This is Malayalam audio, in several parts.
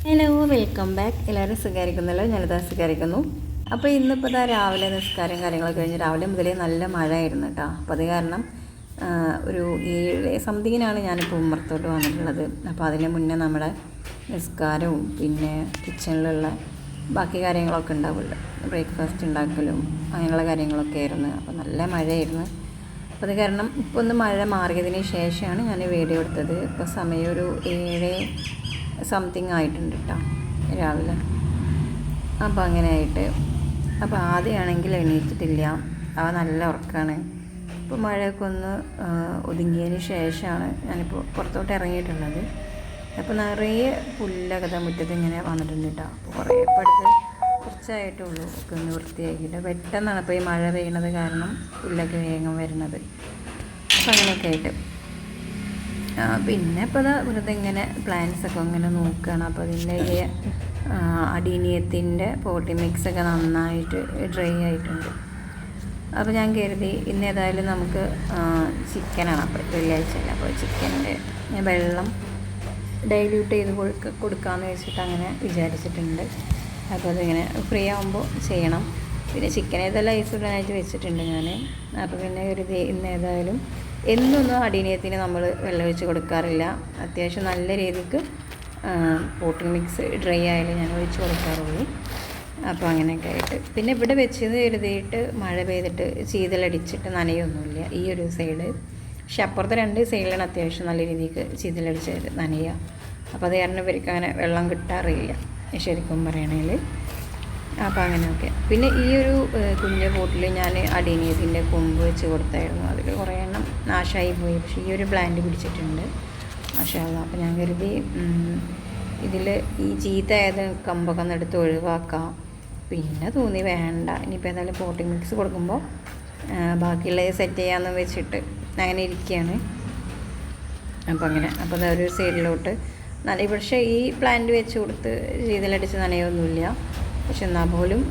Hello, welcome back. എല്ലാവരും സുഖമായിരിക്കുന്നല്ലോ? ഞാനിതാ സുഖമായിരിക്കുന്നു. അപ്പോൾ ഇന്നിപ്പോൾ രാവിലെ നിസ്കാരം കാര്യങ്ങളൊക്കെ കഴിഞ്ഞ് രാവിലെ മുതലേ നല്ല മഴയായിരുന്നു കേട്ടോ. അപ്പോൾ അത് കാരണം ഒരു 7 സംതിങ്ങിനാണ് ഞാനിപ്പോൾ ഉമ്മറത്തോട്ട് വന്നിട്ടുള്ളത്. അപ്പോൾ അതിന് മുന്നേ നമ്മുടെ നിസ്കാരവും പിന്നെ കിച്ചണിലുള്ള ബാക്കി കാര്യങ്ങളൊക്കെ ഉണ്ടാവുമല്ലോ, ബ്രേക്ക്ഫാസ്റ്റ് ഉണ്ടാക്കലും അങ്ങനെയുള്ള കാര്യങ്ങളൊക്കെ ആയിരുന്നു. അപ്പോൾ നല്ല മഴയായിരുന്നു. അപ്പോൾ അത് കാരണം ഇപ്പോൾ ഒന്ന് മഴ മാറിയതിന് ശേഷമാണ് ഞാൻ വീഡിയോ എടുത്തത്. ഇപ്പോൾ സമയം ഒരു 7 സംതിങ് ആയിട്ടുണ്ട് കേട്ടോ രാവിലെ. അപ്പോൾ അങ്ങനെ ആയിട്ട് അപ്പോൾ ആദ്യമാണെങ്കിൽ എണീറ്റിട്ടില്ല, അവ നല്ല ഉറക്കമാണ്. ഇപ്പോൾ മഴയൊക്കെ ഒന്ന് ഒതുങ്ങിയതിന് ശേഷമാണ് ഞാനിപ്പോൾ പുറത്തോട്ട് ഇറങ്ങിയിട്ടുള്ളത്. അപ്പോൾ നിറയെ പുല്ലൊക്കെ മുറ്റത്ത് ഇങ്ങനെ വന്നിട്ടുണ്ട് കേട്ടോ. അപ്പോൾ കുറേ അടുത്ത് കുറച്ചായിട്ടുള്ളൂ ഒക്കെ ഒന്ന് വൃത്തിയാക്കിയിട്ട്. പെട്ടെന്നാണ് ഇപ്പോൾ ഈ മഴ പെയ്യുന്നത് കാരണം പുല്ലൊക്കെ വേഗം വരുന്നത്. അപ്പോൾ അങ്ങനെയൊക്കെ ആയിട്ട് പിന്നെ ഇപ്പോൾ വെറുതെ ഇങ്ങനെ പ്ലാന്റ്സൊക്കെ ഇങ്ങനെ നോക്കുകയാണ്. അപ്പോൾ അതിൻ്റെ ഈ അടീനിയത്തിൻ്റെ പോട്ടി മിക്സൊക്കെ നന്നായിട്ട് ഡ്രൈ ആയിട്ടുണ്ട്. അപ്പോൾ ഞാൻ കരുതി ഇന്ന് ഏതായാലും നമുക്ക് ചിക്കനാണ്, അപ്പോൾ വെള്ളിയാഴ്ചയല്ല, അപ്പോൾ ചിക്കൻ്റെ വെള്ളം ഡൈല്യൂട്ട് ചെയ്ത് കൊടുക്കാമെന്ന് വെച്ചിട്ട് അങ്ങനെ വിചാരിച്ചിട്ടുണ്ട്. അപ്പോൾ അതിങ്ങനെ ഫ്രീ ആകുമ്പോൾ ചെയ്യണം. പിന്നെ ചിക്കൻ ഏതെല്ലാം ഐസ് ഇടാനായിട്ട് വെച്ചിട്ടുണ്ട് ഞാൻ. അപ്പോൾ പിന്നെ കരുതി ഇന്ന് ഏതായാലും എന്നൊന്നും അടീനിയത്തിന് നമ്മൾ വെള്ളം ഒഴിച്ച് കൊടുക്കാറില്ല. അത്യാവശ്യം നല്ല രീതിക്ക് പോട്ടിംഗ് മിക്സ് ഡ്രൈ ആയാലും ഞാൻ ഒഴിച്ച് കൊടുക്കാറുള്ളൂ. അപ്പോൾ അങ്ങനെയൊക്കെ ആയിട്ട് പിന്നെ ഇവിടെ വെച്ചത് കരുതിയിട്ട് മഴ പെയ്തിട്ട് ചീതലടിച്ചിട്ട് നനയൊന്നുമില്ല ഈ ഒരു സൈഡ്. പക്ഷെ അപ്പുറത്തെ 2 സൈഡിലാണ് അത്യാവശ്യം നല്ല രീതിക്ക് ചീതലടിച്ച് നനയുക. അപ്പോൾ അത് കാരണം ഇവർക്ക് അങ്ങനെ വെള്ളം കിട്ടാറില്ല ശരിക്കും പറയണേൽ. അപ്പോൾ അങ്ങനെയൊക്കെ. പിന്നെ ഈ ഒരു കുഞ്ഞു പോട്ടിൽ ഞാൻ അടീനിയത്തിൻ്റെ കൊമ്പ് വെച്ച് കൊടുത്തായിരുന്നു. അതിൽ കുറേ എണ്ണം നാശമായി പോയി. പക്ഷേ ഈ ഒരു പ്ലാന്റ് പിടിച്ചിട്ടുണ്ട് മാഷാഅല്ലാഹ്. അപ്പോൾ ഞാൻ കരുതി ഇതിൽ ഈ ചീത്തയായത് കമ്പൊക്കെ ഒന്ന് എടുത്ത് ഒഴിവാക്കാം. പിന്നെ തോന്നി വേണ്ട, ഇനിയിപ്പോൾ ഏതായാലും പോട്ടിംഗ് മിക്സ് കൊടുക്കുമ്പോൾ ബാക്കിയുള്ളത് സെറ്റ് ചെയ്യാമെന്ന് വെച്ചിട്ട് അങ്ങനെ ഇരിക്കുകയാണ്. അപ്പോൾ അങ്ങനെ അപ്പോൾ അതൊരു സൈഡിലോട്ട് പക്ഷേ ഈ പ്ലാന്റ് വെച്ച് കൊടുത്ത് ചീതലടിച്ച് നനയൊന്നുമില്ല. പക്ഷെ എന്നാൽ പോലും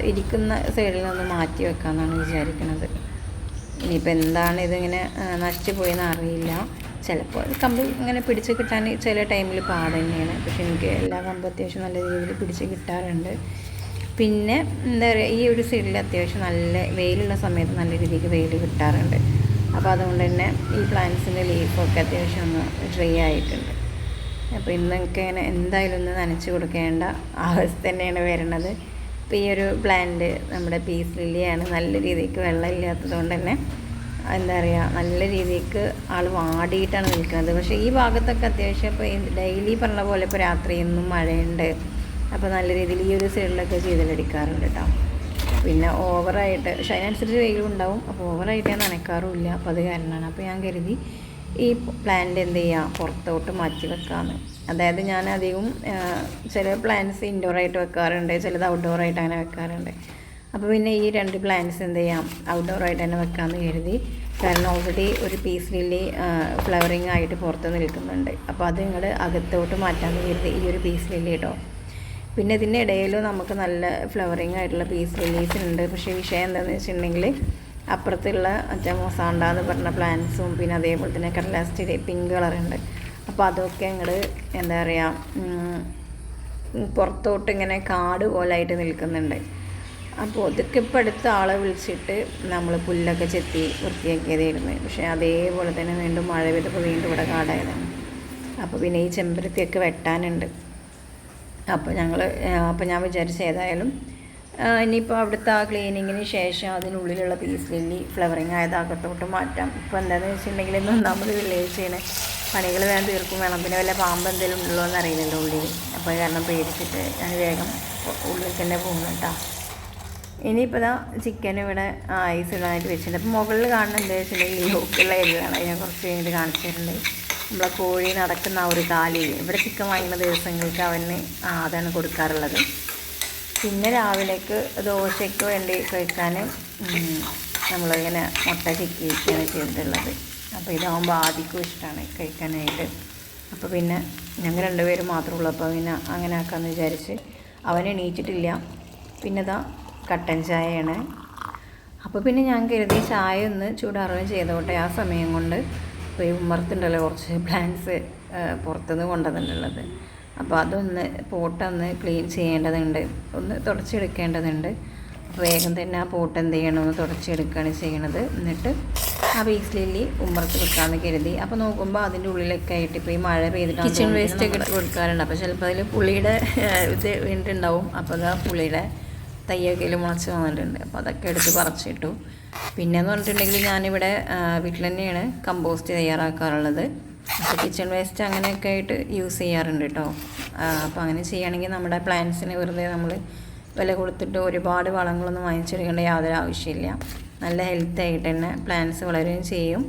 ഇരിക്കുന്ന സൈഡിൽ നിന്ന് മാറ്റി വെക്കാമെന്നാണ് വിചാരിക്കുന്നത്. ഇനിയിപ്പോൾ എന്താണ് ഇതിങ്ങനെ നശിച്ചു പോയെന്ന് അറിയില്ല. ചിലപ്പോൾ കമ്പ് ഇങ്ങനെ പിടിച്ച് കിട്ടാൻ ചില ടൈമിൽ പാട് തന്നെയാണ്. പക്ഷെ എനിക്ക് എല്ലാ കമ്പും അത്യാവശ്യം നല്ല രീതിയിൽ പിടിച്ച് കിട്ടാറുണ്ട്. പിന്നെ എന്താ പറയുക, ഈ ഒരു സൈഡിൽ അത്യാവശ്യം നല്ല വെയിലുള്ള സമയത്ത് നല്ല രീതിക്ക് വെയിൽ കിട്ടാറുണ്ട്. അപ്പോൾ അതുകൊണ്ട് തന്നെ ഈ പ്ലാന്റ്സിൻ്റെ ലീഫൊക്കെ അത്യാവശ്യം ഒന്ന് ഡ്രൈ ആയിട്ടുണ്ട്. അപ്പോൾ ഇന്നൊക്കെ ഇങ്ങനെ എന്തായാലും ഒന്ന് നനച്ച് കൊടുക്കേണ്ട അവസ്ഥ തന്നെയാണ് വരുന്നത്. ഇപ്പോൾ ഈ ഒരു പ്ലാന്റ് നമ്മുടെ പീസ് ലില്ലിയാണ്. നല്ല രീതിക്ക് വെള്ളം ഇല്ലാത്തത് കൊണ്ട് തന്നെ എന്താ പറയുക, നല്ല രീതിക്ക് ആൾ വാടിയിട്ടാണ് നിൽക്കുന്നത്. പക്ഷേ ഈ ഭാഗത്തൊക്കെ അത്യാവശ്യം ഇപ്പോൾ ഡെയിലി പറഞ്ഞ പോലെ ഇപ്പോൾ രാത്രിയൊന്നും മഴയുണ്ട്. അപ്പോൾ നല്ല രീതിയിൽ ഈ ഒരു സൈഡിലൊക്കെ ചെയ്തലടിക്കാറുണ്ട് കേട്ടോ. പിന്നെ ഓവറായിട്ട് പക്ഷേ അതിനനുസരിച്ച് വെയിലും ഉണ്ടാവും. അപ്പോൾ ഓവറായിട്ട് ഞാൻ നനയ്ക്കാറുമില്ല. അപ്പോൾ അത് കാരണമാണ്. അപ്പോൾ ഞാൻ കരുതി ഈ പ്ലാന്റ് എന്ത് ചെയ്യുക, പുറത്തോട്ട് മാറ്റി വെക്കാമെന്ന്. അതായത് ഞാൻ അധികം ചില പ്ലാന്റ്സ് ഇൻഡോറായിട്ട് വെക്കാറുണ്ട്, ചിലത് ഔട്ട്ഡോറായിട്ട് അങ്ങനെ വെക്കാറുണ്ട്. അപ്പോൾ പിന്നെ ഈ 2 പ്ലാന്റ്സ് എന്ത് ചെയ്യാം, ഔട്ട്ഡോറായിട്ട് തന്നെ വെക്കാമെന്ന് കരുതി. കാരണം ഓൾറെഡി ഒരു പീസ് ലില്ലി ഫ്ലവറിങ് ആയിട്ട് പുറത്ത് നിൽക്കുന്നുണ്ട്. അപ്പോൾ അത് ഇങ്ങോട്ട് അകത്തോട്ട് മാറ്റാമെന്ന് കരുതി ഈ ഒരു പീസ് ലില്ലി കേട്ടോ. പിന്നെ ഇതിൻ്റെ ഇടയിലും നമുക്ക് നല്ല ഫ്ലവറിങ് ആയിട്ടുള്ള പീസ് ലില്ലീസ് ഉണ്ട്. പക്ഷേ വിഷയം എന്താണെന്ന് വെച്ചിട്ടുണ്ടെങ്കിൽ അപ്പുറത്തുള്ള മൊസാണ്ട എന്ന് പറഞ്ഞ പ്ലാന്റ്സും പിന്നെ അതേപോലെ തന്നെ കടലാസ്റ്റിൻ്റെ പിങ്ക് കളറുണ്ട്. അപ്പോൾ അതൊക്കെ അങ്ങോട്ട് എന്താ പറയുക, പുറത്തോട്ട് ഇങ്ങനെ കാട് പോലായിട്ട് നിൽക്കുന്നുണ്ട്. അപ്പോൾ അതൊക്കെ ഇപ്പോൾ അടുത്ത ആളെ വിളിച്ചിട്ട് നമ്മൾ പുല്ലൊക്കെ ചെത്തി വൃത്തിയാക്കിയതായിരുന്നു. പക്ഷേ അതേപോലെ തന്നെ വീണ്ടും മഴ പെയ്തപ്പോൾ വീണ്ടും ഇവിടെ കാടായതാണ്. അപ്പോൾ പിന്നെ ഈ ചെമ്പരത്തിയൊക്കെ വെട്ടാനുണ്ട്. അപ്പോൾ ഞാൻ വിചാരിച്ച ഏതായാലും ഇനിയിപ്പോൾ അവിടുത്തെ ആ ക്ലീനിങ്ങിന് ശേഷം അതിനുള്ളിലുള്ള പീസ് ലില്ലി ഫ്ലവറിങ് ആയത് അകത്തോട്ട് മാറ്റാം. ഇപ്പോൾ എന്താണെന്ന് വെച്ചിട്ടുണ്ടെങ്കിൽ ഇന്ന് ഒന്നാമത് വില്ലേജാണ്, പണികൾ വേണം തീർക്കും വേണം. പിന്നെ വല്ല പാമ്പ് എന്തെങ്കിലും ഉള്ളോ എന്ന് അറിയില്ലല്ലോ ഉള്ളിൽ. അപ്പോൾ കാരണം പേടിച്ചിട്ട് ഞാൻ വേഗം ഉള്ളിൽ തന്നെ പോകുന്നു കേട്ടോ. ഇനിയിപ്പോൾ ചിക്കൻ ഇവിടെ ഐസ് ഇടാനായിട്ട് വെച്ചിട്ടുണ്ട്. അപ്പോൾ മുകളിൽ കാണുന്ന എന്താ വെച്ചിട്ടുണ്ടെങ്കിൽ ഈ ഹോക്കുള്ള എരിവാണ്. ഞാൻ കുറച്ച് കഴിഞ്ഞിട്ട് കാണിച്ചിട്ടുണ്ട്. നമ്മളെ കോഴി നടക്കുന്ന ആ ഒരു കാലി, ഇവിടെ ചിക്കൻ വാങ്ങുന്ന ദിവസങ്ങൾക്ക് അവന് അതാണ് കൊടുക്കാറുള്ളത്. പിന്നെ രാവിലേക്ക് ദോശയ്ക്ക് വേണ്ടി കഴിക്കാൻ നമ്മളിങ്ങനെ മുട്ട ചിക്കിയൊക്കെയാണ് ചെയ്തിട്ടുള്ളത്. അപ്പോൾ ഇതാകുമ്പോൾ ആദ്യക്കും ഇഷ്ടമാണ് കഴിക്കാനായിട്ട്. അപ്പോൾ പിന്നെ ഞങ്ങൾ 2 പേരും മാത്രമേ ഉള്ളൂ. അപ്പോൾ പിന്നെ അങ്ങനെ ആക്കാമെന്ന് വിചാരിച്ച്. അവൻ എണീറ്റിട്ടില്ല. പിന്നെ കട്ടൻ ചായയാണ്. അപ്പോൾ പിന്നെ ഞാൻ കരുതി ചായ ഒന്ന് ചൂടാറുകയും ചെയ്തോട്ടെ. ആ സമയം കൊണ്ട് ഇപ്പോൾ ഈ ഉമ്മറത്തുണ്ടല്ലോ കുറച്ച് പ്ലാന്റ്സ് പുറത്തുനിന്ന് കൊണ്ടുവന്നിട്ടുള്ളത്. അപ്പോൾ അതൊന്ന് പോട്ടൊന്ന് ക്ലീൻ ചെയ്യേണ്ടതുണ്ട്, ഒന്ന് തുടച്ചെടുക്കേണ്ടതുണ്ട്. വേഗം തന്നെ ആ പോട്ട് എന്ത് ചെയ്യണമെന്ന് തുടച്ചെടുക്കുകയാണ് ചെയ്യണത്. എന്നിട്ട് ആ പീസ് ലില്ലി ഉമ്മറത്ത് വെക്കാമെന്ന് കരുതി. അപ്പോൾ നോക്കുമ്പോൾ അതിൻ്റെ ഉള്ളിലൊക്കെ ആയിട്ട് ഇപ്പോൾ ഈ മഴ പെയ്തിട്ട് കിച്ചൺ വേസ്റ്റ് ഒക്കെ ഇട്ട് കൊടുക്കാറുണ്ട്. അപ്പോൾ ചിലപ്പോൾ അതിൽ പുളിയുടെ ഇത് വീണിട്ടുണ്ടാവും. അപ്പോൾ അത് ആ പുളിയുടെ തയ്യൊക്കെ മുളച്ച് വന്നിട്ടുണ്ട്. അപ്പോൾ അതൊക്കെ എടുത്ത് പറിച്ചിട്ടു. പിന്നെയെന്ന് പറഞ്ഞിട്ടുണ്ടെങ്കിൽ ഞാനിവിടെ വീട്ടിൽ തന്നെയാണ് കമ്പോസ്റ്റ് തയ്യാറാക്കാറുള്ളത്. അപ്പോൾ കിച്ചൺ വേസ്റ്റ് അങ്ങനെയൊക്കെ ആയിട്ട് യൂസ് ചെയ്യാറുണ്ട് കേട്ടോ. അപ്പോൾ അങ്ങനെ ചെയ്യുകയാണെങ്കിൽ നമ്മുടെ പ്ലാന്റ്സിന് വെറുതെ നമ്മൾ വില കൊടുത്തിട്ട് ഒരുപാട് വളങ്ങളൊന്നും വാങ്ങിച്ചെടുക്കേണ്ട യാതൊരു ആവശ്യമില്ല. നല്ല ഹെൽത്തി ആയിട്ട് തന്നെ പ്ലാന്റ്സ് വളരുകയും ചെയ്യും.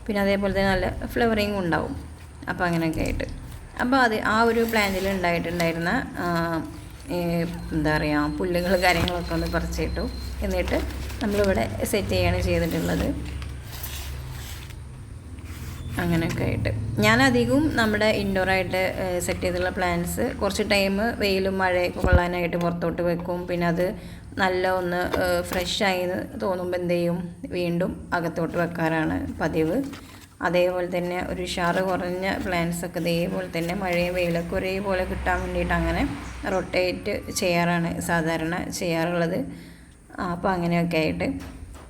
പിന്നെ അതേപോലെ തന്നെ നല്ല ഫ്ലവറിങ്ങും ഉണ്ടാവും. അപ്പോൾ അങ്ങനെയൊക്കെ ആയിട്ട് അപ്പോൾ ആ ഒരു പ്ലാന്റിൽ ഉണ്ടായിട്ടുണ്ടായിരുന്ന എന്താ പറയുക പുല്ലുകൾ കാര്യങ്ങളൊക്കെ ഒന്ന് പറിച്ചിട്ടു. എന്നിട്ട് നമ്മളിവിടെ സെറ്റ് ചെയ്യുകയാണ് ചെയ്തിട്ടുള്ളത്. അങ്ങനെയൊക്കെ ആയിട്ട് ഞാനധികവും നമ്മുടെ ഇൻഡോറായിട്ട് സെറ്റ് ചെയ്തിട്ടുള്ള പ്ലാന്റ്സ് കുറച്ച് ടൈം വെയിലും മഴയൊക്കെ കൊള്ളാനായിട്ട് പുറത്തോട്ട് വെക്കും. പിന്നെ അത് നല്ല ഒന്ന് ഫ്രഷായി തോന്നുമ്പോൾ എന്ത് ചെയ്യും, വീണ്ടും അകത്തോട്ട് വെക്കാറാണ് പതിവ്. അതേപോലെ തന്നെ ഒരു ഉഷാറ് കുറഞ്ഞ പ്ലാന്റ്സൊക്കെ ഇതേപോലെ തന്നെ മഴയും വെയിലൊക്കെ ഒരേപോലെ കിട്ടാൻ വേണ്ടിയിട്ട് അങ്ങനെ റൊട്ടേറ്റ് ചെയ്യാറാണ് സാധാരണ ചെയ്യാറുള്ളത്. അപ്പോൾ അങ്ങനെയൊക്കെ ആയിട്ട്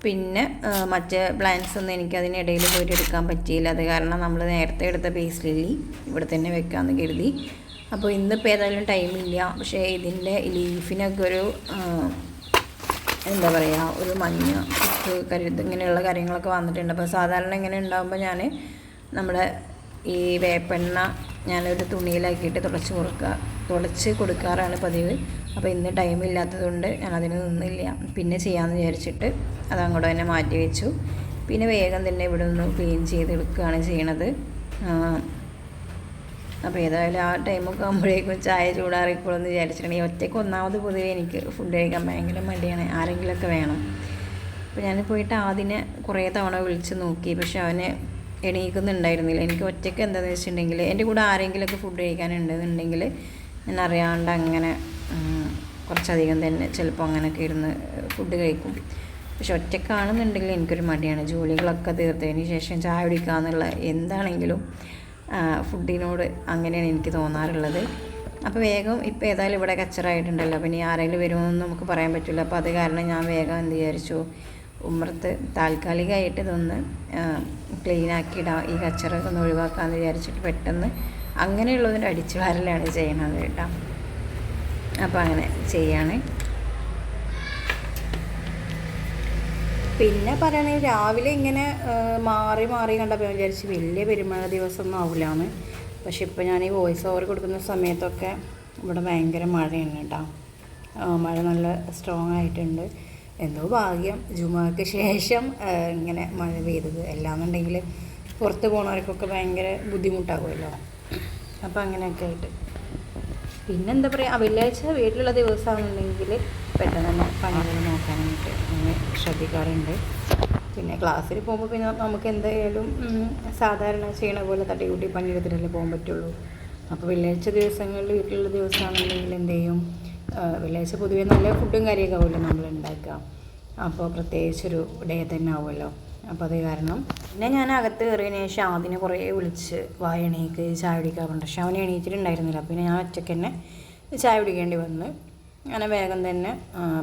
പിന്നെ മറ്റേ പ്ലാന്റ്സ് ഒന്നും എനിക്ക് അതിനിടയിൽ പോയിട്ട് എടുക്കാൻ പറ്റിയില്ല. അത് കാരണം നമ്മൾ നേരത്തെ എടുത്ത പീസ് ലില്ലി ഇവിടെ തന്നെ വെക്കാമെന്ന് കരുതി. അപ്പോൾ ഇന്നിപ്പോൾ ഏതായാലും ടൈമില്ല. പക്ഷേ ഇതിൻ്റെ ലീഫിനൊക്കെ ഒരു എന്താ പറയുക ഒരു മഞ്ഞ കരുത് ഇങ്ങനെയുള്ള കാര്യങ്ങളൊക്കെ വന്നിട്ടുണ്ട്. അപ്പോൾ സാധാരണ ഇങ്ങനെ ഉണ്ടാകുമ്പോൾ ഞാൻ നമ്മുടെ ഈ വേപ്പെണ്ണ ഞാനൊരു തുണിയിലാക്കിയിട്ട് തുടച്ച് കൊടുക്കാറാണ് പതിവ്. അപ്പോൾ ഇന്ന് ടൈമില്ലാത്തതുകൊണ്ട് ഞാനതിന് നിന്നില്ല. പിന്നെ ചെയ്യാമെന്ന് വിചാരിച്ചിട്ട് അതങ്ങോട്ട് തന്നെ മാറ്റി വെച്ചു. പിന്നെ വേഗം തന്നെ ഇവിടെ ഒന്ന് ക്ലീൻ ചെയ്തെടുക്കുകയാണ് ചെയ്യണത്. അപ്പോൾ ഏതായാലും ആ ടൈമൊക്കെ ആകുമ്പോഴേക്കും ചായ ചൂടാറിക്കോളെന്ന് വിചാരിച്ചിട്ടുണ്ടെങ്കിൽ ഒറ്റയ്ക്ക് ഒന്നാമത് പൊതുവേ എനിക്ക് ഫുഡ് കഴിക്കാൻ ഭയങ്കര മടിയാണ്. ആരെങ്കിലുമൊക്കെ വേണം. അപ്പോൾ ഞാൻ പോയിട്ട് ആദ്യം കുറേ തവണ വിളിച്ച് നോക്കി. പക്ഷെ അവന് എണീക്കുന്നുണ്ടായിരുന്നില്ല. എനിക്ക് ഒറ്റയ്ക്ക് എന്താണെന്ന് വെച്ചിട്ടുണ്ടെങ്കിൽ എൻ്റെ കൂടെ ആരെങ്കിലുമൊക്കെ ഫുഡ് കഴിക്കാനുണ്ടെന്നുണ്ടെങ്കിൽ ഞാൻ അറിയാണ്ട് അങ്ങനെ കുറച്ചധികം തന്നെ ചിലപ്പോൾ അങ്ങനെയൊക്കെ ഇരുന്ന് ഫുഡ് കഴിക്കും. പക്ഷെ ഒറ്റയ്ക്കാണെന്നുണ്ടെങ്കിൽ എനിക്കൊരു മടിയാണ്. ജോലികളൊക്കെ തീർത്തതിന് ശേഷം ചായ കുടിക്കാമെന്നുള്ള എന്താണെങ്കിലും ഫുഡിനോട് അങ്ങനെയാണ് എനിക്ക് തോന്നാറുള്ളത്. അപ്പോൾ വേഗം ഇപ്പോൾ ഏതായാലും ഇവിടെ കച്ചറായിട്ടുണ്ടല്ലോ, പിന്നെ ആരെങ്കിലും വരുമെന്നൊന്നും നമുക്ക് പറയാൻ പറ്റില്ല. അപ്പോൾ അത് കാരണം ഞാൻ വേഗം എന്ത് വിചാരിച്ചു, ഉമ്മറത്ത് താൽക്കാലികമായിട്ട് ഇതൊന്ന് ക്ലീനാക്കിയിടാം, ഈ കച്ചറൊക്കെ ഒന്ന് ഒഴിവാക്കാമെന്ന് വിചാരിച്ചിട്ട് പെട്ടെന്ന് അങ്ങനെയുള്ളതിൻ്റെ അടിച്ചു വാരലാണ് ചെയ്യണത് കേട്ടോ. അപ്പോൾ അങ്ങനെ ചെയ്യാണ്. പിന്നെ പറയുകയാണെങ്കിൽ രാവിലെ ഇങ്ങനെ മാറി കണ്ടപ്പോൾ ഞാൻ വിചാരിച്ച് വലിയ പെരുമഴ ദിവസമൊന്നും ആവില്ലാന്ന്. പക്ഷെ ഇപ്പോൾ ഞാൻ ഈ വോയിസ് ഓവർ കൊടുക്കുന്ന സമയത്തൊക്കെ ഇവിടെ ഭയങ്കര മഴയാണ് കേട്ടോ. മഴ നല്ല സ്ട്രോങ് ആയിട്ടുണ്ട്. എന്തോ ഭാഗ്യം ജുമാക്ക് ശേഷം ഇങ്ങനെ മഴ പെയ്തത്. അല്ലാന്നുണ്ടെങ്കിൽ പുറത്ത് പോകുന്നവർക്കൊക്കെ ഭയങ്കര ബുദ്ധിമുട്ടാകുമല്ലോ. അപ്പോൾ അങ്ങനെയൊക്കെ ആയിട്ട് പിന്നെന്താ പറയുക, വെള്ളിയാഴ്ച വീട്ടിലുള്ള ദിവസമാണെന്നുണ്ടെങ്കിൽ പെട്ടെന്ന് തന്നെ പണികൾ നോക്കാനായിട്ട് ഞാൻ ശ്രദ്ധിക്കാറുണ്ട്. പിന്നെ ക്ലാസ്സിൽ പോകുമ്പോൾ പിന്നെ നമുക്ക് എന്തായാലും സാധാരണ ചെയ്യണ പോലെ തട്ടിക്കൂട്ടി പണിയെടുത്തിട്ടല്ലേ പോകാൻ പറ്റുള്ളൂ. അപ്പോൾ വെള്ളിയാഴ്ച ദിവസങ്ങളിൽ വീട്ടിലുള്ള ദിവസമാണെന്നുണ്ടെങ്കിൽ എന്ത് ചെയ്യും, വെള്ളിയാഴ്ച പൊതുവേ നല്ല ഫുഡും കാര്യമൊക്കെ ആവുമല്ലോ നമ്മൾ ഉണ്ടാക്കുക. അപ്പോൾ പ്രത്യേകിച്ചൊരു ഡേ തന്നെ ആവുമല്ലോ. അപ്പോൾ അത് കാരണം പിന്നെ ഞാൻ അകത്ത് കയറിയതിന് ശേഷം അതിനെ കുറേ വിളിച്ച് എണീക്ക് ചായ കുടിക്കാറുണ്ട്. പക്ഷെ അവൻ എണീറ്റിട്ടുണ്ടായിരുന്നില്ല. പിന്നെ ഞാൻ ഒറ്റയ്ക്ക് തന്നെ ചായ കുടിക്കേണ്ടി വന്ന് അങ്ങനെ വേഗം തന്നെ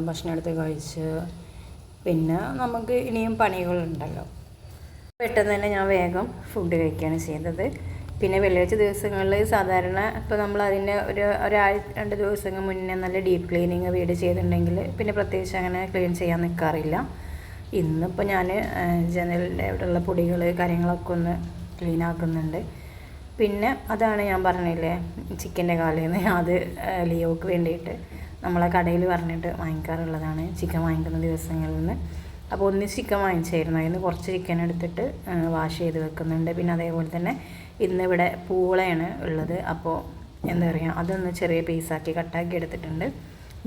ഭക്ഷണം എടുത്ത് കഴിച്ച് പിന്നെ നമുക്ക് ഇനിയും പണികളുണ്ടല്ലോ. പെട്ടെന്ന് തന്നെ ഞാൻ വേഗം ഫുഡ് കഴിക്കുകയാണ് ചെയ്തത്. പിന്നെ വെള്ളിയാഴ്ച ദിവസങ്ങളിൽ സാധാരണ ഇപ്പോൾ നമ്മൾ അതിൻ്റെ ഒരാഴ്ച 2 ദിവസങ്ങൾ മുന്നേ നല്ല ഡീപ്പ് ക്ലീനിങ് വീട് ചെയ്തിട്ടുണ്ടെങ്കിൽ പിന്നെ പ്രത്യേകിച്ച് അങ്ങനെ ക്ലീൻ ചെയ്യാൻ നിൽക്കാറില്ല. ഇന്നിപ്പോൾ ഞാൻ ജനലിൻ്റെ അവിടെയുള്ള പൊടികൾ കാര്യങ്ങളൊക്കെ ഒന്ന് ക്ലീൻ ആക്കുന്നുണ്ട്. പിന്നെ അതാണ് ഞാൻ പറഞ്ഞില്ലേ ചിക്കൻ്റെ കാലേന്ന്, അത് ലിയോക്ക് വേണ്ടിയിട്ട് നമ്മളെ കടയിൽ പറഞ്ഞിട്ട് വാങ്ങിക്കാറുള്ളതാണ് ചിക്കൻ വാങ്ങിക്കുന്ന ദിവസങ്ങളിൽ നിന്ന്. അപ്പോൾ ഒന്ന് ചിക്കൻ വാങ്ങിച്ചായിരുന്നു, അതിന് കുറച്ച് ചിക്കൻ എടുത്തിട്ട് വാഷ് ചെയ്ത് വെക്കുന്നുണ്ട്. പിന്നെ അതേപോലെ തന്നെ ഇന്നിവിടെ പൂളയാണ് ഉള്ളത്. അപ്പോൾ എന്താ പറയുക, അതൊന്ന് ചെറിയ പീസാക്കി കട്ടാക്കി എടുത്തിട്ടുണ്ട്.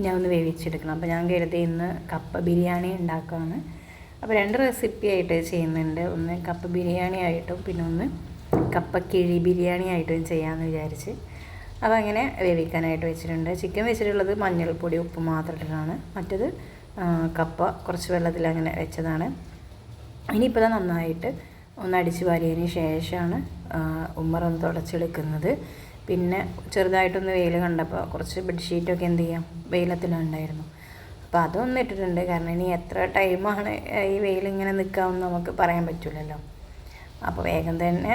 ഞാൻ ഒന്ന് വേവിച്ചെടുക്കണം. അപ്പോൾ ഞാൻ കരുതി ഇന്ന് കപ്പ ബിരിയാണി ഉണ്ടാക്കുകയാണ്. അപ്പോൾ 2 റെസിപ്പി ആയിട്ട് ചെയ്യുന്നുണ്ട്. ഒന്ന് കപ്പ ബിരിയാണി ആയിട്ടും പിന്നെ ഒന്ന് കപ്പ കിഴി ബിരിയാണി ആയിട്ടും ചെയ്യാമെന്ന് വിചാരിച്ച് അപ്പോൾ അങ്ങനെ വേവിക്കാനായിട്ട് വെച്ചിട്ടുണ്ട്. ചിക്കൻ വെച്ചിട്ടുള്ളത് മഞ്ഞൾപ്പൊടി ഉപ്പ് മാത്രം ഇട്ടിട്ടാണ്. മറ്റത് കപ്പ കുറച്ച് വെള്ളത്തിൽ അങ്ങനെ വെച്ചതാണ്. ഇനിയിപ്പോൾ നന്നായിട്ട് ഒന്ന് അടിച്ച് വാരിയതിന് ശേഷമാണ് ഉമ്മറൊന്ന് തുടച്ചെടുക്കുന്നത്. പിന്നെ ചെറുതായിട്ടൊന്ന് വെയിൽ കണ്ടപ്പോൾ കുറച്ച് ബെഡ്ഷീറ്റൊക്കെ എന്ത് ചെയ്യാം വെയിലത്തിലുണ്ടായിരുന്നു. അപ്പോൾ അതൊന്നും ഇട്ടിട്ടുണ്ട്. കാരണം ഇനി എത്ര ടൈമാണ് ഈ വെയിലിങ്ങനെ നിൽക്കാമെന്ന് നമുക്ക് പറയാൻ പറ്റില്ലല്ലോ. അപ്പോൾ വേഗം തന്നെ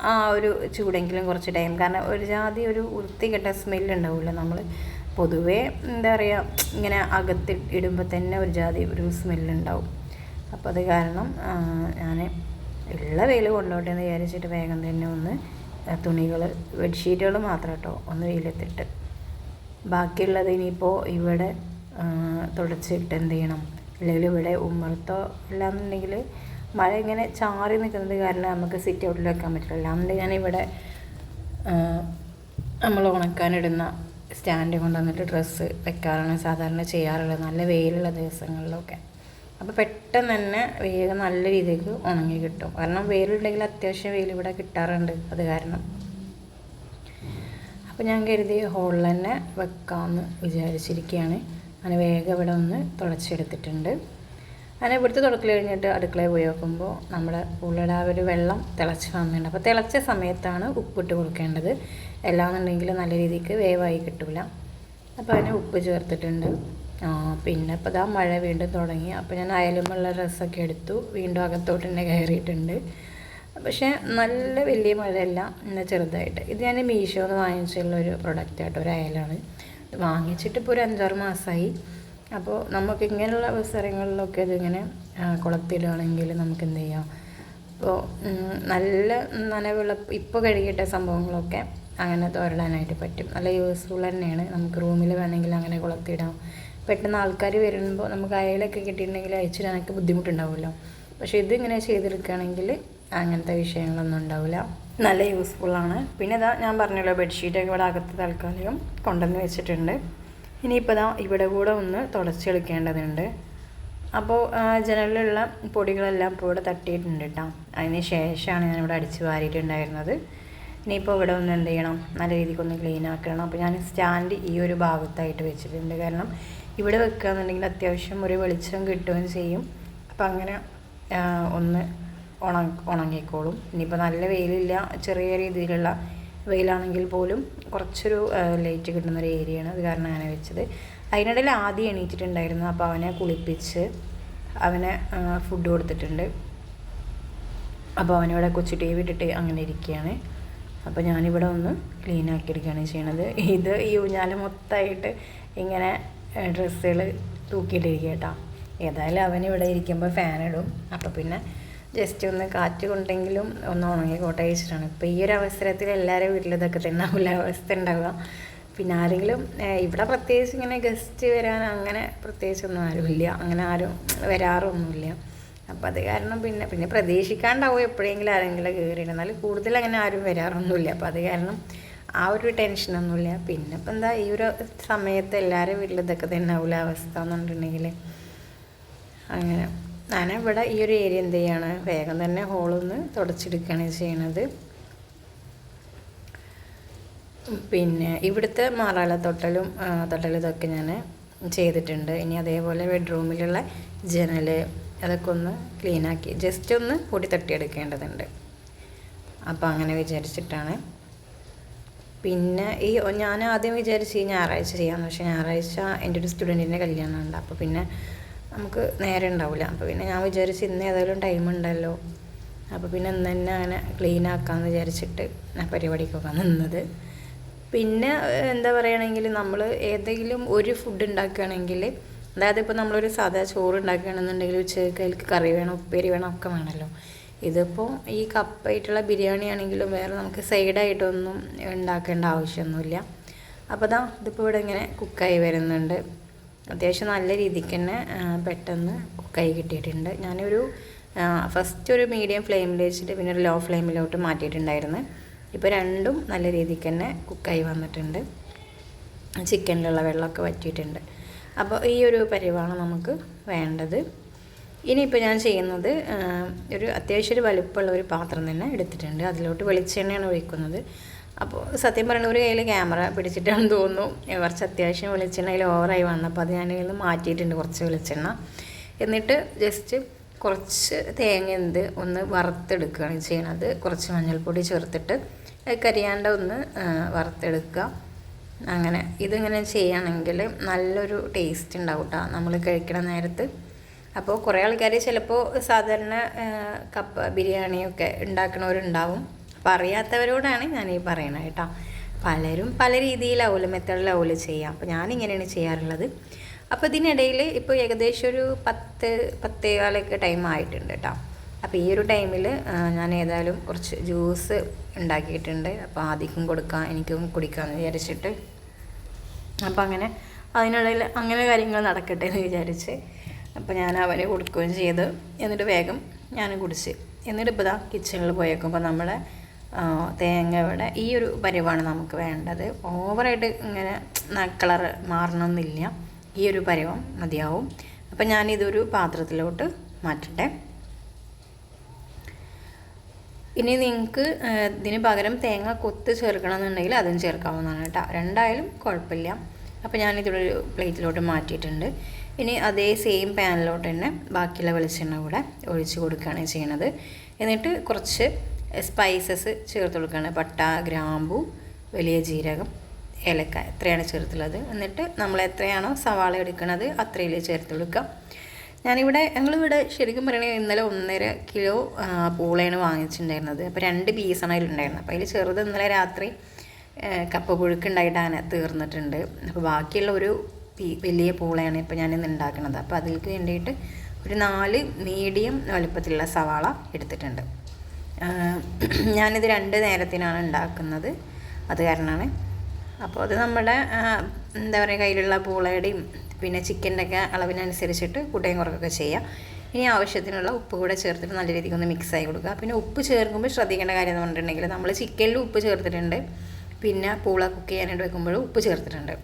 ആ ഒരു ചൂടെങ്കിലും കുറച്ച് ടൈം, കാരണം ഒരു ജാതി ഒരു വൃത്തികെട്ട സ്മെല്ലുണ്ടാവില്ല. നമ്മൾ പൊതുവേ എന്താ പറയുക, ഇങ്ങനെ അകത്ത് ഇടുമ്പോൾ തന്നെ ഒരു ജാതി ഒരു സ്മെല്ലുണ്ടാവും. അപ്പോൾ അത് കാരണം ഞാൻ ഉള്ള വെയിൽ കൊണ്ടോട്ടെ എന്ന് വിചാരിച്ചിട്ട് വേഗം തന്നെ ഒന്ന് തുണികൾ ബെഡ്ഷീറ്റുകൾ മാത്രം കേട്ടോ ഒന്ന് വെയിലെത്തിട്ട്, ബാക്കിയുള്ളത് ഇനിയിപ്പോൾ ഇവിടെ തുടച്ചിട്ട് എന്ത് ചെയ്യണം. അല്ലെങ്കിൽ ഇവിടെ ഉമ്മറത്തോ ഇല്ലാന്നുണ്ടെങ്കിൽ മഴ ഇങ്ങനെ ചാറി നിൽക്കുന്നത് കാരണം നമുക്ക് സിറ്റ് ഔട്ടിൽ വെക്കാൻ പറ്റില്ല. അല്ലാന്നുണ്ടെങ്കിൽ ഞാനിവിടെ നമ്മൾ ഉണക്കാനിടുന്ന സ്റ്റാൻഡ് കൊണ്ടുവന്നിട്ട് ഡ്രസ്സ് വെക്കാറാണ് സാധാരണ ചെയ്യാറുള്ളത് നല്ല വെയിലുള്ള ദിവസങ്ങളിലൊക്കെ. അപ്പോൾ പെട്ടെന്ന് തന്നെ വേഗം നല്ല രീതിക്ക് ഉണങ്ങി കിട്ടും. കാരണം വെയിലുണ്ടെങ്കിൽ അത്യാവശ്യം വെയിൽ ഇവിടെ കിട്ടാറുണ്ട്. അത് കാരണം അപ്പോൾ ഞാൻ കരുതി ഹോളിൽ തന്നെ വെക്കാമെന്ന് വിചാരിച്ചിരിക്കുകയാണ്. അങ്ങനെ വേഗം ഇവിടെ ഒന്ന് തുടച്ചെടുത്തിട്ടുണ്ട്. അങ്ങനെ ഇവിടുത്തെ തുടക്കൽ കഴിഞ്ഞിട്ട് അടുക്കളയിൽ പോയി നോക്കുമ്പോൾ നമ്മുടെ ഉള്ളിടെ ആ ഒരു വെള്ളം തിളച്ച് വന്നിട്ടുണ്ട്. അപ്പോൾ തിളച്ച സമയത്താണ് ഉപ്പിട്ട് കൊടുക്കേണ്ടത്. എല്ലാന്നുണ്ടെങ്കിൽ നല്ല രീതിക്ക് വേവായി കിട്ടില്ല. അപ്പോൾ അതിന് ഉപ്പ് ചേർത്തിട്ടുണ്ട്. പിന്നെ ഇപ്പോൾ ഇതാ മഴ വീണ്ടും തുടങ്ങി. അപ്പോൾ ഞാൻ അയലുമുള്ള ഡ്രസ്സൊക്കെ എടുത്തു, വീണ്ടും അകത്തോട്ട് തന്നെ കയറിയിട്ടുണ്ട്. പക്ഷേ നല്ല വലിയ മഴയല്ല, എന്നാൽ ചെറുതായിട്ട്. ഇത് ഞാൻ മീഷോന്ന് വാങ്ങിച്ചുള്ളൊരു പ്രൊഡക്റ്റ് ആയിട്ട് ഒരു അയലാണ്. വാങ്ങിച്ചിട്ട് ഇപ്പോൾ ഒരു 5-6 മാസമായി. അപ്പോൾ നമുക്ക് ഇങ്ങനെയുള്ള അവസരങ്ങളിലൊക്കെ ഇതിങ്ങനെ കുളത്തിടുകയാണെങ്കിൽ നമുക്ക് എന്ത് ചെയ്യാം, ഇപ്പോൾ നല്ല നനവുള്ള ഇപ്പോൾ കഴുകിയിട്ട സംഭവങ്ങളൊക്കെ അങ്ങനെ തോരടാനായിട്ട് പറ്റും. നല്ല യൂസ്ഫുൾ തന്നെയാണ്. നമുക്ക് റൂമിൽ വേണമെങ്കിൽ അങ്ങനെ കുളത്തിടാം. പെട്ടെന്ന് ആൾക്കാർ വരുമ്പോൾ നമുക്ക് അയലൊക്കെ കിട്ടിയിട്ടുണ്ടെങ്കിൽ അയച്ചിടാനൊക്കെ ബുദ്ധിമുട്ടുണ്ടാവുമല്ലോ. പക്ഷേ ഇതിങ്ങനെ ചെയ്തെടുക്കുകയാണെങ്കിൽ അങ്ങനത്തെ വിഷയങ്ങളൊന്നും ഉണ്ടാവില്ല. നല്ല യൂസ്ഫുള്ളാണ്. പിന്നെ ഇതാ ഞാൻ പറഞ്ഞല്ലോ ബെഡ്ഷീറ്റൊക്കെ ഇവിടെ അകത്ത് തൽക്കാലം കൊണ്ടുവന്ന് വെച്ചിട്ടുണ്ട്. ഇനിയിപ്പോൾ ഇതാ ഇവിടെ കൂടെ ഒന്ന് തുടച്ചെടുക്കേണ്ടതുണ്ട്. അപ്പോൾ ജനലിലുള്ള പൊടികളെല്ലാം ഇപ്പോൾ ഇവിടെ തട്ടിയിട്ടുണ്ട് കേട്ടോ. അതിന് ശേഷമാണ് ഞാനിവിടെ അടിച്ച് വാരിയിട്ടുണ്ടായിരുന്നത്. ഇനിയിപ്പോൾ ഇവിടെ ഒന്ന് എന്ത് ചെയ്യണം, നല്ല രീതിക്കൊന്ന് ക്ലീൻ ആക്കണം. അപ്പോൾ ഞാൻ സ്റ്റാൻഡ് ഈ ഒരു ഭാഗത്തായിട്ട് വെച്ചിട്ടുണ്ട്. കാരണം ഇവിടെ വെക്കുകയെന്നുണ്ടെങ്കിൽ അത്യാവശ്യം ഒരു വെളിച്ചം കിട്ടുകയും ചെയ്യും. അപ്പം അങ്ങനെ ഒന്ന് ഉണങ്ങിക്കോളും. ഇനിയിപ്പോൾ നല്ല വെയിലില്ല, ചെറിയ രീതിയിലുള്ള വെയിലാണെങ്കിൽ പോലും കുറച്ചൊരു ലൈറ്റ് കിട്ടുന്നൊരു ഏരിയയാണ്. അത് കാരണം അങ്ങനെ വെച്ചത്. അതിനിടയിൽ ആദ്യം എണീറ്റിട്ടുണ്ടായിരുന്നു. അപ്പോൾ അവനെ കുളിപ്പിച്ച് അവനെ ഫുഡ് കൊടുത്തിട്ടുണ്ട്. അപ്പോൾ അവനിവിടെ കൊച്ചു ടി വി ഇട്ടിട്ട് അങ്ങനെ ഇരിക്കുകയാണ്. അപ്പോൾ ഞാനിവിടെ ഒന്ന് ക്ലീൻ ആക്കിയെടുക്കുകയാണ് ചെയ്യണത്. ഇത് ഈ ഊഞ്ഞാൽ മൊത്തമായിട്ട് ഇങ്ങനെ ഡ്രസ്സുകൾ തൂക്കിയിട്ടിരിക്കുക കേട്ടോ. ഏതായാലും അവനിവിടെ ഇരിക്കുമ്പോൾ ഫാനിടും. അപ്പോൾ പിന്നെ ജസ്റ്റ് ഒന്ന് കാറ്റ് കൊണ്ടെങ്കിലും ഒന്ന് ഉണങ്ങിക്കോട്ടെ വെച്ചിട്ടാണ്. ഇപ്പോൾ ഈ ഒരു അവസരത്തിൽ എല്ലാവരും വീട്ടിൽ ഇതൊക്കെ തന്നെ ആവില്ല അവസ്ഥ ഉണ്ടാവുക. പിന്നെ ആരെങ്കിലും ഇവിടെ പ്രത്യേകിച്ച് ഇങ്ങനെ ഗസ്റ്റ് വരാൻ അങ്ങനെ പ്രത്യേകിച്ചൊന്നും ആരുമില്ല, അങ്ങനെ ആരും വരാറൊന്നുമില്ല. അപ്പോൾ അത് കാരണം പിന്നെ പ്രതീക്ഷിക്കാണ്ടാവും എപ്പോഴെങ്കിലും ആരെങ്കിലും കയറിയിട്ട്. എന്നാലും കൂടുതൽ അങ്ങനെ ആരും വരാറൊന്നുമില്ല. അപ്പോൾ അത് കാരണം ആ ഒരു ടെൻഷനൊന്നുമില്ല. പിന്നെ ഇപ്പം എന്താ ഈ ഒരു സമയത്ത് എല്ലാവരും വീട്ടിൽ ഇതൊക്കെ തന്നെ ആവില്ല അവസ്ഥ എന്നുണ്ടെങ്കിൽ അങ്ങനെ ഞാനിവിടെ ഈ ഒരു ഏരിയ എന്ത് ചെയ്യാണ്, വേഗം തന്നെ ഹോളൊന്ന് തുടച്ചെടുക്കുകയാണ് ചെയ്യണത്. പിന്നെ ഇവിടുത്തെ മാറാല തൊട്ടലും ഇതൊക്കെ ഞാൻ ചെയ്തിട്ടുണ്ട്. ഇനി അതേപോലെ ബെഡ്റൂമിലുള്ള ജനൽ അതൊക്കെ ഒന്ന് ക്ലീനാക്കി ജസ്റ്റ് ഒന്ന് പൊടി തട്ടിയെടുക്കേണ്ടതുണ്ട്. അപ്പോൾ അങ്ങനെ വിചാരിച്ചിട്ടാണ്. പിന്നെ ഞാൻ ആദ്യം വിചാരിച്ച് ഈ ഞായറാഴ്ച ചെയ്യാമെന്ന്. പക്ഷേ ഞായറാഴ്ച എൻ്റെ ഒരു സ്റ്റുഡൻറ്റിൻ്റെ കല്യാണമുണ്ട്. അപ്പോൾ പിന്നെ നമുക്ക് നേരെ ഉണ്ടാവില്ല. അപ്പോൾ പിന്നെ ഞാൻ വിചാരിച്ച് ഇന്ന് ഏതായാലും ടൈം ഉണ്ടല്ലോ, അപ്പോൾ പിന്നെ ഇന്ന് തന്നെ അങ്ങനെ ക്ലീൻ ആക്കാമെന്ന് വിചാരിച്ചിട്ട് ആ പരിപാടിക്കൊക്കെ നിന്നത്. പിന്നെ എന്താ പറയുകയാണെങ്കിൽ നമ്മൾ ഏതെങ്കിലും ഒരു ഫുഡ് ഉണ്ടാക്കുകയാണെങ്കിൽ, അതായത് ഇപ്പോൾ നമ്മളൊരു സാധാ ചോറ് ഉണ്ടാക്കുകയാണെന്നുണ്ടെങ്കിൽ ഉച്ചയ്ക്ക് അതിലേക്ക് കറി വേണം, ഉപ്പേരി വേണം, ഒക്കെ വേണമല്ലോ. ഇതിപ്പോൾ ഈ കപ്പായിട്ടുള്ള ബിരിയാണി ആണെങ്കിലും വേറെ നമുക്ക് സൈഡായിട്ടൊന്നും ഉണ്ടാക്കേണ്ട ആവശ്യമൊന്നുമില്ല. അപ്പോൾ ഇതിപ്പോൾ ഇവിടെ ഇങ്ങനെ കുക്കായി വരുന്നുണ്ട്. അത്യാവശ്യം നല്ല രീതിക്ക് തന്നെ പെട്ടെന്ന് കുക്കായി കിട്ടിയിട്ടുണ്ട്. ഞാനൊരു ഫസ്റ്റ് ഒരു മീഡിയം ഫ്ലെയിമിൽ വെച്ചിട്ട് പിന്നെ ഒരു ലോ ഫ്ലെയിമിലോട്ട് മാറ്റിയിട്ടുണ്ടായിരുന്നു. ഇപ്പോൾ രണ്ടും നല്ല രീതിക്ക് തന്നെ കുക്കായി വന്നിട്ടുണ്ട്. ചിക്കനിലുള്ള വെള്ളമൊക്കെ വറ്റിയിട്ടുണ്ട്. അപ്പോൾ ഈ ഒരു പരിവാണ് നമുക്ക് വേണ്ടത്. ഇനിയിപ്പോൾ ഞാൻ ചെയ്യുന്നത് അത്യാവശ്യം ഒരു വലുപ്പമുള്ള ഒരു പാത്രം തന്നെ എടുത്തിട്ടുണ്ട്. അതിലോട്ട് വെളിച്ചെണ്ണയാണ് ഒഴിക്കുന്നത്. അപ്പോൾ സത്യം പറയുന്ന ഒരു കയ്യിൽ ക്യാമറ പിടിച്ചിട്ടാണെന്ന് തോന്നുന്നു, കുറച്ച് അത്യാവശ്യം വെളിച്ചെണ്ണ അതിൽ ഓവറായി വന്നപ്പോൾ അത് ഞാൻ ഇതിൽ മാറ്റിയിട്ടുണ്ട് കുറച്ച് വെളിച്ചെണ്ണ. എന്നിട്ട് ജസ്റ്റ് കുറച്ച് തേങ്ങ ഒന്ന് വറുത്തെടുക്കുകയാണ് ചെയ്യണത്. കുറച്ച് മഞ്ഞൾപ്പൊടി ചേർത്തിട്ട് കരിയാണ്ട് ഒന്ന് വറുത്തെടുക്കുക. അങ്ങനെ ഇതിങ്ങനെ ചെയ്യുകയാണെങ്കിൽ നല്ലൊരു ടേസ്റ്റ് ഉണ്ടാവും കേട്ടോ നമ്മൾ കഴിക്കണ നേരത്ത്. അപ്പോൾ കുറേ ആൾക്കാർ ചിലപ്പോൾ സാധാരണ കപ്പ ബിരിയാണിയൊക്കെ ഉണ്ടാക്കണവരുണ്ടാവും. അപ്പോൾ അറിയാത്തവരോടാണ് ഞാനീ പറയണത് കേട്ടോ. പലരും പല രീതിയിലാവുമല്ലോ, മെത്തേഡിലാവുമല്ലോ ചെയ്യാം. അപ്പോൾ ഞാനിങ്ങനെയാണ് ചെയ്യാറുള്ളത്. അപ്പോൾ ഇതിനിടയിൽ ഇപ്പോൾ ഏകദേശം ഒരു 10-10:15 ടൈം ആയിട്ടുണ്ട് കേട്ടോ. അപ്പോൾ ഈ ഒരു ടൈമിൽ ഞാൻ ഏതായാലും കുറച്ച് ജ്യൂസ് ഉണ്ടാക്കിയിട്ടുണ്ട്. അപ്പോൾ ആദ്യം കൊടുക്കാം, എനിക്കും കുടിക്കാമെന്ന് വിചാരിച്ചിട്ട്. അപ്പോൾ അങ്ങനെ അതിനിടയിൽ അങ്ങനെ കാര്യങ്ങൾ നടക്കട്ടെ എന്ന് വിചാരിച്ച് അപ്പോൾ ഞാൻ അവന് കൊടുക്കുകയും ചെയ്ത്. എന്നിട്ട് വേഗം ഞാൻ കുടിച്ച്. എന്നിട്ട് ഇപ്പോൾ കിച്ചണിൽ പോയേക്കുമ്പോൾ നമ്മുടെ തേങ്ങയുടെ ഈ ഒരു പരുവാണ് നമുക്ക് വേണ്ടത്. ഓവറായിട്ട് ഇങ്ങനെ കളർ മാറണമെന്നില്ല, ഈ ഒരു പരുവം മതിയാവും. അപ്പം ഞാനിതൊരു പാത്രത്തിലോട്ട് മാറ്റട്ടെ. ഇനി നിങ്ങൾക്ക് ഇതിന് പകരം തേങ്ങ കൊത്ത് ചേർക്കണമെന്നുണ്ടെങ്കിൽ അതും ചേർക്കാവുന്നതാണ് കേട്ടോ. രണ്ടായാലും കുഴപ്പമില്ല. അപ്പോൾ ഞാനിതൊരു പ്ലേറ്റിലോട്ട് മാറ്റിയിട്ടുണ്ട്. ഇനി അതേ സെയിം പാനിലോട്ട് തന്നെ ബാക്കിയുള്ള വെളിച്ചെണ്ണ കൂടെ ഒഴിച്ച് കൊടുക്കുകയാണ് ചെയ്യണത്. എന്നിട്ട് കുറച്ച് സ്പൈസസ് ചേർത്ത് കൊടുക്കുകയാണ്. പട്ട, ഗ്രാമ്പു, വലിയ ജീരകം, ഏലക്ക, എത്രയാണ് ചേർത്തുള്ളത്. എന്നിട്ട് നമ്മൾ എത്രയാണോ സവാള എടുക്കുന്നത് അത്രയിൽ ചേർത്ത് കൊടുക്കുക. ഞങ്ങളിവിടെ ശരിക്കും പറയണത് ഇന്നലെ 1.5 കിലോ പൂളയാണ് വാങ്ങിച്ചിട്ടുണ്ടായിരുന്നത്. അപ്പോൾ 2 പീസാണ് അതിലുണ്ടായിരുന്നത്. അപ്പോൾ അതിൽ ചെറുത് ഇന്നലെ രാത്രി കപ്പ പുഴുക്കുണ്ടായിട്ട് അങ്ങനെ തീർന്നിട്ടുണ്ട്. അപ്പോൾ ബാക്കിയുള്ള ഒരു വലിയ പൂളയാണ് ഇപ്പോൾ ഞാനിന്ന് ഉണ്ടാക്കുന്നത്. അപ്പോൾ അതിലേക്ക് വേണ്ടിയിട്ട് ഒരു 4 മീഡിയം വലുപ്പത്തിലുള്ള സവാള എടുത്തിട്ടുണ്ട്. ഞാനിത് 2 നേരത്തിനാണ് ഉണ്ടാക്കുന്നത്, അത് കാരണമാണ്. അപ്പോൾ അത് നമ്മുടെ എന്താ പറയുക കയ്യിലുള്ള പൂളയുടെയും പിന്നെ ചിക്കൻ്റെ ഒക്കെ അളവിനനുസരിച്ചിട്ട് കൂട്ടുകയും കുറക്കൊക്കെ ചെയ്യുക. ഇനി ആവശ്യത്തിനുള്ള ഉപ്പ് കൂടെ ചേർത്തിട്ട് നല്ല രീതിക്ക് ഒന്ന് മിക്സായി കൊടുക്കുക. പിന്നെ ഉപ്പ് ചേർക്കുമ്പോൾ ശ്രദ്ധിക്കേണ്ട കാര്യം എന്ന് പറഞ്ഞിട്ടുണ്ടെങ്കിൽ നമ്മൾ ചിക്കനിൽ ഉപ്പ് ചേർത്തിട്ടുണ്ട്, പിന്നെ പൂള കുക്ക് ചെയ്യാനായിട്ട് വെക്കുമ്പോഴും ഉപ്പ് ചേർത്തിട്ടുണ്ട്.